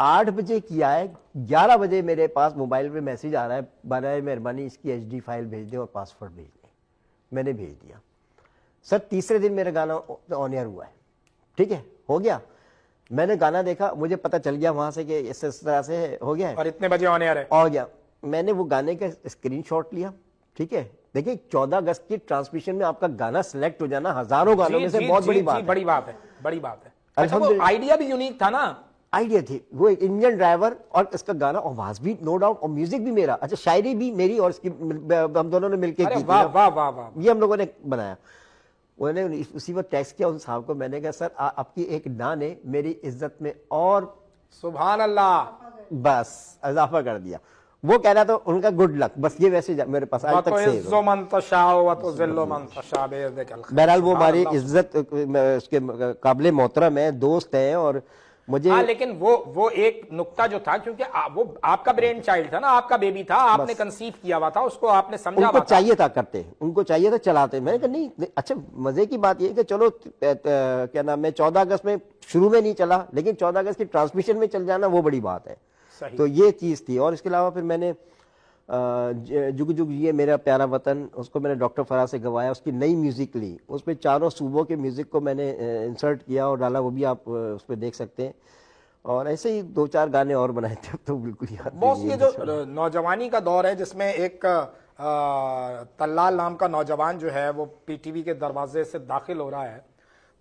8 بجے کیا ہے, 11 بجے میرے پاس موبائل پہ میسج آ رہا ہے, برائے مہربانی اس کی HD فائل بھیج دیں اور پاسورڈ بھیج دیں. میں نے بھیج دیا سر. تیسرے دن میرا گانا آن ایئر ہوا ہے, ٹھیک ہے, ہو گیا. میں نے گانا دیکھا, مجھے پتا چل گیا وہاں سے کہ اس طرح سے ہو گیا ہے اور اتنے بجے آن ایئر ہے, ہو گیا. میں نے وہ گانے کا اسکرین شاٹ لیا, ٹھیک ہے. دیکھیں 14 اگست کی ٹرانسمیشن میں آپ کا گانا سلیکٹ ہو جانا ہزاروں گانوں میں سے بہت بڑی بات ہے. بڑی بات ہے, بڑی بات ہے. اچھا وہ آئیڈیا بھی یونیک تھا نا, آئیڈیا تھی, وہ ایک انجن ڈرائیور اور اس کا گانا, آواز بھی نو ڈاؤٹ, اور میوزک بھی میرا, اچھا شاعری بھی میری اور اس کی, ہم دونوں نے مل کے کی, واہ واہ واہ واہ, یہ ہم لوگوں نے بنایا. انہوں نے اسی وقت ٹیکسٹ کیا ان صاحب کو, میں نے کہا سر آپ کی ایک نا نے میری عزت میں اور سبحان اللہ بس اضافہ کر دیا. وہ کہہ رہا تھا ان کا گڈ لک, بس یہ ویسے میرے پاس آج تک سے. بہرحال وہ ہماری عزت اس کے قابل محترم ہے, دوست ہیں. اور مجھے لیکن وہ ایک نقطہ جو تھا, کیونکہ وہ آپ کا برین چائلڈ تھا نا, آپ کا بیبی تھا, آپ نے کنسیو کیا ہوا تھا, اس کو آپ نے سمجھا ان کو چاہیے تھا کرتے, ان کو چاہیے تھا چلاتے. میں نے کہا نہیں اچھا, مزے کی بات یہ کہ چلو کیا نام ہے 14 اگست میں شروع میں نہیں چلا, لیکن 14 اگست کی ٹرانسمیشن میں چل جانا وہ بڑی بات ہے. تو یہ چیز تھی. اور اس کے علاوہ پھر میں نے جگ جگ یہ میرا پیارا وطن, اس کو میں نے ڈاکٹر فرا سے گوایا, اس کی نئی میوزک لی, اس پہ چاروں صوبوں کے میوزک کو میں نے انسرٹ کیا اور ڈالا, وہ بھی آپ اس پہ دیکھ سکتے ہیں. اور ایسے ہی 2-4 گانے اور بنائے تھے, تو بالکل یاد بہت. یہ جو نوجوانی کا دور ہے جس میں ایک طلال نام کا نوجوان جو ہے وہ PTV کے دروازے سے داخل ہو رہا ہے,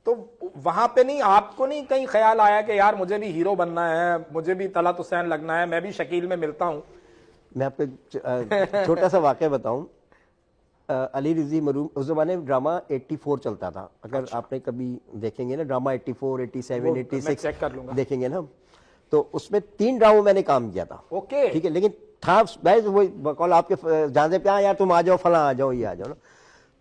تو وہاں پہ نہیں آپ کو نہیں کہیں خیال آیا کہ یار مجھے بھی ہیرو بننا ہے, مجھے بھی طلعت حسین لگنا ہے, میں بھی شکیل میں ملتا ہوں؟ میں آپ کو چھوٹا سا واقعہ بتاؤں. علی رضی مرحوم, اس زمانے میں ڈرامہ 84 چلتا تھا, اگر آپ نے کبھی دیکھیں گے نا ڈرامہ 84, 87, 86 دیکھیں گے نا, تو اس میں 3 ڈراموں میں نے کام کیا تھا, اوکے ٹھیک ہے. لیکن تھا وہ بقول آپ کے جانے پہ یار تم آ جاؤ فلاں آ جاؤ, یہ آ جاؤ نا.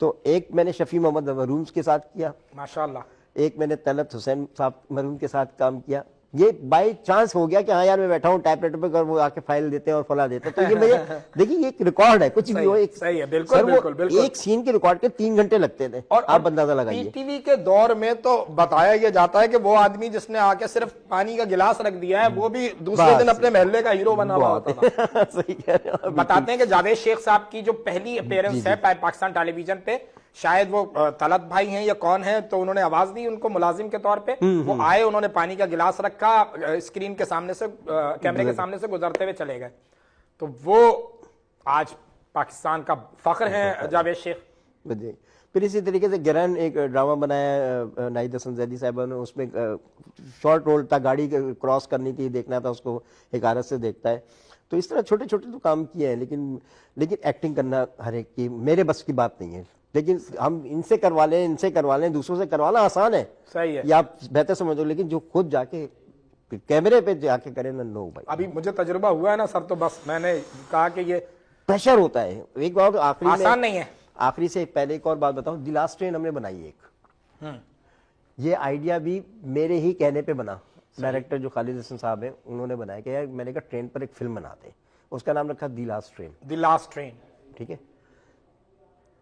تو ایک میں نے شفیع محمد مرحوم کے ساتھ کیا, ماشاءاللہ. ایک میں نے طلعت حسین صاحب مرحوم کے ساتھ کام کیا. یہ بائی چانس ہو گیا کہ ہاں یار میں بیٹھا ہوں ٹائپ رائٹر پہ, وہ آ کے فائل دیتے ہیں اور فلاں دیتے ہیں. تو یہ مجھے دیکھیے یہ ایک ریکارڈ ہے, کچھ بھی ہو. صحیح ہے, بالکل بالکل. ایک سین کے ریکارڈ کے 3 گھنٹے لگتے تھے, اور آپ اندازہ لگائیے. PTV کے دور میں تو بتایا یہ جاتا ہے کہ وہ آدمی جس نے آ کے صرف پانی کا گلاس رکھ دیا ہے, وہ بھی دوسرے دن اپنے محلے کا ہیرو بنا ہوا ہوتا تھا. صحیح کہہ رہے ہیں. بتاتے ہیں کہ جاوید شیخ صاحب کی جو پہلی اپیرنس ہے پاکستان ٹیلی ویژن پہ, شاید وہ طلعت بھائی ہیں یا کون ہیں, تو انہوں نے آواز دی ان کو ملازم کے طور پہ, وہ آئے, انہوں نے پانی کا گلاس رکھا, اسکرین کے سامنے سے, کیمرے کے سامنے سے گزرتے ہوئے چلے گئے. تو وہ آج پاکستان کا فخر ہیں جاوید شیخ. پھر اسی طریقے سے گرن ایک ڈرامہ بنایا ناہید حسن زیدی صاحبہ نے, اس میں شارٹ رول تھا, گاڑی کراس کرنی تھی, دیکھنا تھا اس کو, حکارت سے دیکھتا ہے. تو اس طرح چھوٹے چھوٹے تو کام کیے ہیں, لیکن ایکٹنگ کرنا ہر ایک کی میرے بس کی بات نہیں ہے. لیکن ہم ان سے کروا لیں, دوسروں سے کروانا آسان ہے, صحیح ہے, یا آپ بہتر سمجھو, لیکن جو خود جا کے کیمرے پہ جا کے کریں نا, نو بھائی. ابھی مجھے تجربہ ہوا ہے نا سر, تو بس میں نے کہا کہ یہ پریشر ہوتا ہے. ایک بار آخری میں, آسان نہیں ہے. آخری سے پہلے ایک اور بات بتاؤں, دی لاسٹ ٹرین ہم نے بنائی ایک, یہ آئیڈیا بھی میرے ہی کہنے پہ بنا. ڈائریکٹر جو خالد حسن صاحب ہیں انہوں نے بنایا کہ یار میں نے کہا ٹرین پر ایک فلم بناتے ہیں, اس کا نام رکھا the last train. The last train, ٹھیک ہے.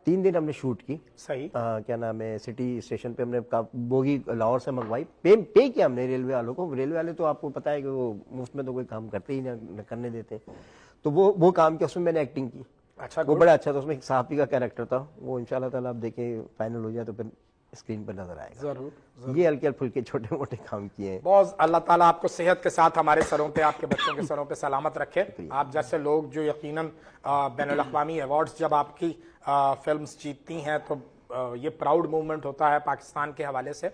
3 دن ہم نے شوٹ کی. صحیح. کیا نام ہے, سٹی اسٹیشن پہ ہم نے بوگی لاہور سے منگوائی, پے کیا ہم نے ریلوے والوں کو. ریلوے والے تو آپ کو پتا ہے کہ وہ مفت میں تو کوئی کام کرتے ہی نہ کرنے دیتے. تو وہ کام کیا, اس میں نے ایکٹنگ کی. اچھا, وہ بڑا اچھا تھا, اس میں ایک صحافی کا کیریکٹر تھا. وہ انشاءاللہ تعالیٰ آپ دیکھیں فائنل ہو جائے تو پھر اسکرین پر نظر آئے گا ضرور. یہ ہلکے پھلکے چھوٹے موٹے کام کیے ہیں. بہت اللہ تعالیٰ آپ کو صحت کے ساتھ ہمارے سروں پہ, آپ کے بچوں کے سروں پہ سلامت رکھے. آپ جیسے لوگ جو یقیناً بین الاقوامی ایوارڈز جب آپ کی فلمز جیتتی ہیں تو یہ پراؤڈ مومنٹ ہوتا ہے پاکستان کے حوالے سے.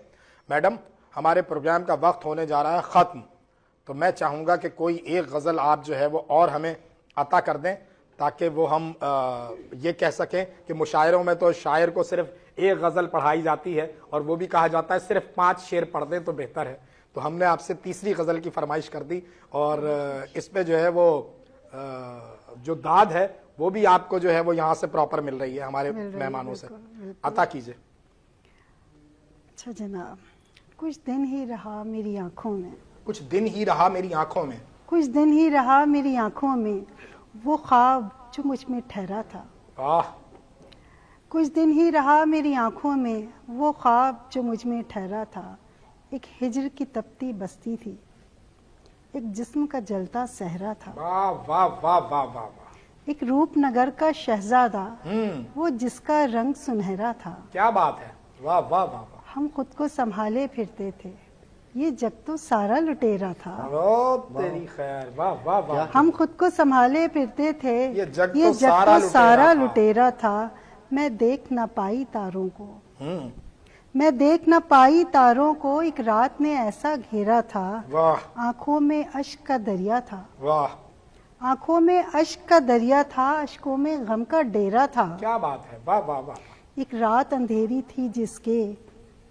میڈم, ہمارے پروگرام کا وقت ہونے جا رہا ہے ختم, تو میں چاہوں گا کہ کوئی ایک غزل آپ جو ہے وہ اور ہمیں عطا کر دیں, تاکہ وہ ہم یہ کہہ سکیں کہ مشاعروں میں تو شاعر کو صرف ایک غزل پڑھائی جاتی ہے, اور وہ بھی کہا جاتا ہے صرف 5 شعر پڑھ دیں تو بہتر ہے. تو ہم نے آپ سے تیسری غزل کی فرمائش کر دی, اور اس پہ جو ہے وہ جو داد ہے وہ بھی آپ کو جو ہے وہ یہاں سے پراپر مل رہی ہے ہمارے مہمانوں سے. عطا کیجئے. اچھا جناب, کچھ دن ہی رہا میری آنکھوں میں, کچھ دن ہی رہا میری آنکھوں میں, کچھ دن ہی رہا میری آنکھوں میں, وہ خواب جو مجھ میں ٹھہرا تھا. کچھ دن ہی رہا میری آنکھوں میں, وہ خواب جو مجھ میں ٹھہرا تھا. ایک ہجر کی تپتی بستی تھی, ایک جسم کا جلتا صحرا تھا، واہ واہ واہ واہ واہ واہ، ایک روپ نگر کا شہزادہ وہ جس کا رنگ سنہرا تھا، کیا بات ہے، واہ واہ واہ واہ، ہم خود کو سنبھالے پھرتے تھے، یہ جگ تو سارا لٹیرا تھا، او تیری خیر، واہ واہ واہ، ہم خود کو سنبھالے پھرتے تھے، یہ جگ یہ تو سارا سارا لٹیرا لٹیرا تھا، میں دیکھ نہ پائی تاروں کو، میں دیکھ نہ پائی تاروں کو، ایک رات نے ایسا گھیرا تھا، واہ آنکھوں میں اشک کا دریا تھا، واہ، آنکھوں میں اشک کا دریا تھا، اشکوں میں غم کا ڈیرا تھا، کیا بات ہے، واہ واہ واہ، ایک رات اندھیری تھی جس کے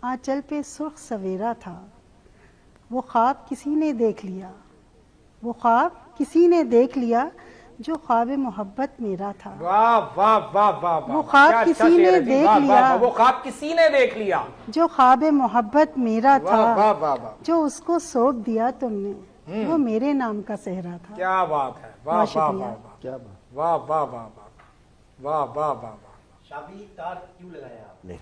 آنچل پہ سرخ سویرا تھا، وہ خواب کسی نے دیکھ لیا، وہ خواب کسی نے دیکھ لیا، جو خواب محبت میرا تھا، واہ واہ واہ واہ واہ، وہ خواب کیا اچھا کسی شعر نے ہے جی، دیکھ واہ واہ لیا، واہ، وہ خواب کسی نے دیکھ لیا، جو خواب محبت میرا واہ واہ تھا، واہ واہ، جو اس کو سونپ دیا تم نے، وہ میرے نام کا صحرا تھا۔ کیا بات ہے، واہ بہت واہ شکریہ۔ واہ واہ، کیا بات، واہ واہ واہ واہ، واہ واہ واہ واہ، شابی تار کیوں لگایا آپ نے؟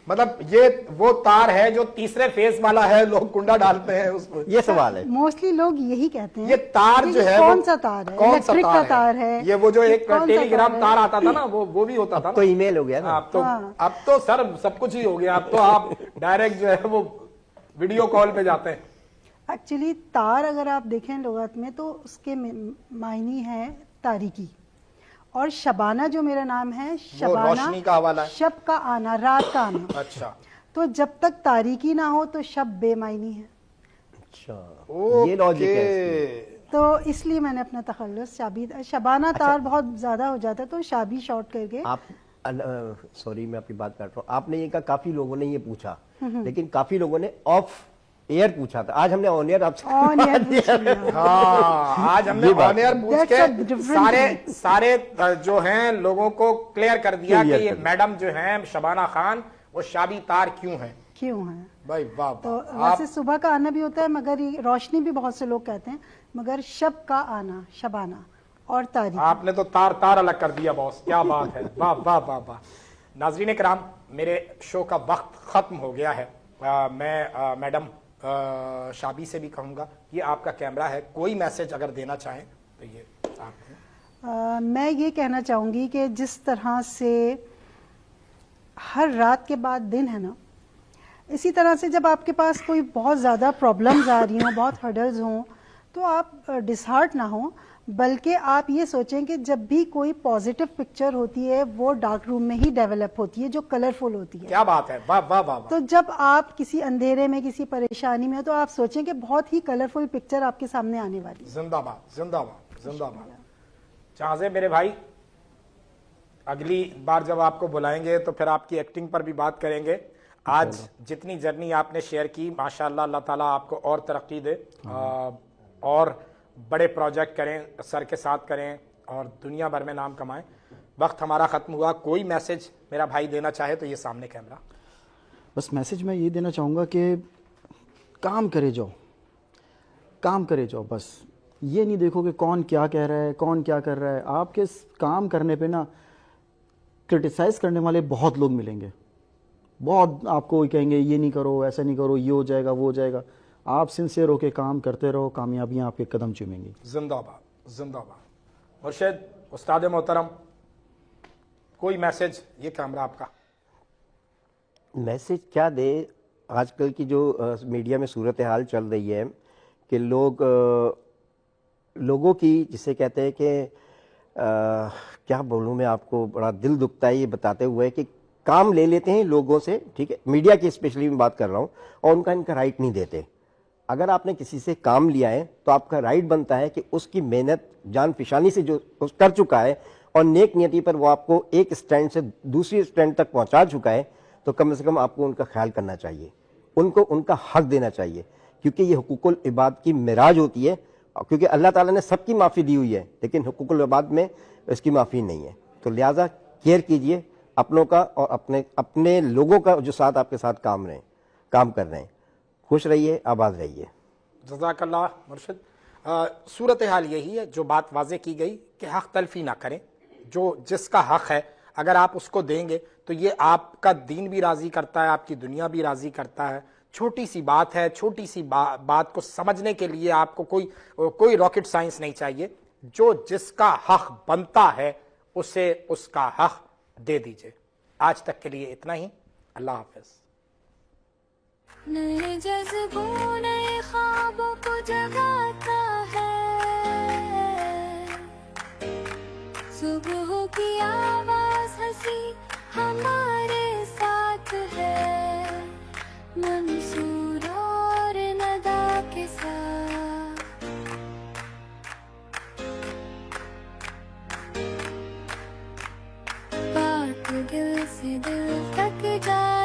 مطلب یہ وہ تار ہے جو تیسرے فیز والا ہے، لوگ کنڈا ڈالتے ہیں اس میں، یہ سوال ہے۔ موسٹلی لوگ یہی کہتے ہیں، یہ تار جو ہے کون وہ- سا تار ہے، کون سا الیکٹرک کا تار ہے، یہ وہ جو ایک کون سا ٹیلی گرام ہے؟ تار آتا تھا نا، وہ بھی ہوتا تھا اب تو نا، ای میل ہو گیا نا۔ اب تو سر سب کچھ ہی ہو گیا، اب تو آپ ڈائریکٹ جو ہے وہ ویڈیو کال پہ جاتے ہیں۔ ایکچولی تار اگر آپ دیکھیں لغت میں تو اس کے معنی ہے تاریکی، اور شبانہ جو میرا نام ہے، شبانہ روشنی کا حوالہ ہے۔ شب کا آنا، رات کا آنا، اچھا، تو جب تک تاریکی نہ ہو تو شب بے معنی ہے، اچھا، یہ لاجک ہے اس کی۔ تو اس لیے میں نے اپنا تخلص شابی، شبانہ تار بہت زیادہ ہو جاتا ہے تو شابی شارٹ کر کے۔ آپ سوری میں آپ کی بات کر رہا ہوں، آپ نے یہ کہا کافی لوگوں نے یہ پوچھا، لیکن کافی لوگوں نے آف ایئر پوچھا تھا، آج ہم نے آن ایئر آپ سے آن ایئر پوچھ لیا۔ ہاں آج ہم نے آن ایئر پوچھ That's کے a different سارے جو ہیں لوگوں کو کلیئر کر دیا کہ یہ میڈم جو ہیں شبانہ خان وہ شابی تار کیوں ہیں۔ کیوں ہے بھائی واہ تو واہ، ویسے صبح کا آنا بھی ہوتا ہے، مگر یہ روشنی بھی بہت سے لوگ کہتے ہیں، مگر شب کا آنا، شبانہ اور تاریخ۔ آپ نے تو تار تار الگ کر دیا باس، کیا بات ہے، واہ واہ واہ واہ۔ ناظرین کرام، میرے شو کا وقت ختم ہو گیا ہے، میں میڈم شابی سے بھی کہوں گا یہ آپ کا کیمرہ ہے، کوئی میسج اگر دینا چاہیں تو یہ آپ ہیں۔ میں یہ کہنا چاہوں گی کہ جس طرح سے ہر رات کے بعد دن ہے نا، اسی طرح سے جب آپ کے پاس کوئی بہت زیادہ پرابلمز آ رہی ہوں، بہت ہرڈلز ہوں، تو آپ ڈسہارٹ نہ ہوں، بلکہ آپ یہ سوچیں کہ جب بھی کوئی پازیٹیو پکچر ہوتی ہے وہ ڈارک روم میں ہی ڈیولپ ہوتی ہے، جو کلرفل ہوتی ہے۔ کیا بات ہے، واہ واہ واہ واہ، تو جب آپ کسی اندھیرے میں، کسی پریشانی میں، تو آپ سوچیں کہ بہت ہی کلرفل پکچر آپ کے سامنے آنے والی ہے۔ زندہ باد زندہ باد زندہ باد۔ چاہے میرے بھائی اگلی بار جب آپ کو بلائیں گے تو پھر آپ کی ایکٹنگ پر بھی بات کریں گے۔ آج جتنی جرنی آپ نے شیئر کی، ماشاءاللہ اللہ تعالیٰ آپ کو اور ترقی دے، اور بڑے پروجیکٹ کریں، سر کے ساتھ کریں اور دنیا بھر میں نام کمائیں۔ وقت ہمارا ختم ہوا، کوئی میسج میرا بھائی دینا چاہے تو یہ سامنے کیمرہ۔ بس میسج میں یہ دینا چاہوں گا کہ کام کرے جاؤ، کام کرے جاؤ، بس یہ نہیں دیکھو کہ کون کیا کہہ رہا ہے، کون کیا کر رہا ہے۔ آپ کے کام کرنے پہ نا کرٹیسائز کرنے والے بہت لوگ ملیں گے، بہت آپ کو کہیں گے یہ نہیں کرو، ایسا نہیں کرو، یہ ہو جائے گا، وہ ہو جائے گا۔ آپ سنسیئر ہو کے کام کرتے رہو، کامیابیاں آپ کے قدم چومیں گی۔ زندہ باد زندہ باد۔ مرشد استاد محترم، کوئی میسج، یہ کیمرہ آپ کا۔ میسج کیا دے؟ آج کل کی جو میڈیا میں صورتحال چل رہی ہے کہ لوگوں کی جسے کہتے ہیں کہ کیا بولوں میں آپ کو، بڑا دل دکھتا ہے یہ بتاتے ہوئے کہ کام لے لیتے ہیں لوگوں سے، ٹھیک ہے، میڈیا کی اسپیشلی میں بات کر رہا ہوں، اور ان کا رائٹ نہیں دیتے۔ اگر آپ نے کسی سے کام لیا ہے تو آپ کا رائٹ بنتا ہے کہ اس کی محنت جان فشانی سے جو کر چکا ہے اور نیک نیتی پر وہ آپ کو ایک اسٹینڈ سے دوسری اسٹینڈ تک پہنچا چکا ہے، تو کم سے کم آپ کو ان کا خیال کرنا چاہیے، ان کو ان کا حق دینا چاہیے، کیونکہ یہ حقوق العباد کی معراج ہوتی ہے، کیونکہ اللہ تعالیٰ نے سب کی معافی دی ہوئی ہے، لیکن حقوق العباد میں اس کی معافی نہیں ہے۔ تو لہٰذا کیئر کیجئے اپنوں کا اور اپنے لوگوں کا جو ساتھ آپ کے ساتھ کام کر رہے ہیں۔ خوش رہیے، آباد رہیے۔ جزاک اللہ مرشد۔ صورتحال یہی ہے، جو بات واضح کی گئی کہ حق تلفی نہ کریں، جو جس کا حق ہے اگر آپ اس کو دیں گے تو یہ آپ کا دین بھی راضی کرتا ہے، آپ کی دنیا بھی راضی کرتا ہے۔ چھوٹی سی بات ہے, چھوٹی سی بات کو سمجھنے کے لیے آپ کو کوئی راکٹ سائنس نہیں چاہیے. جو جس کا حق بنتا ہے اسے اس کا حق دے دیجئے. آج تک کے لیے اتنا ہی. اللہ حافظ. نئے جذبوں نئے خوابوں کو جگاتا ہے, صبح کی آواز ہنسی ہمارے ساتھ ہے, منصور اور ندا کے ساتھ. بات دل سے دل تک جائے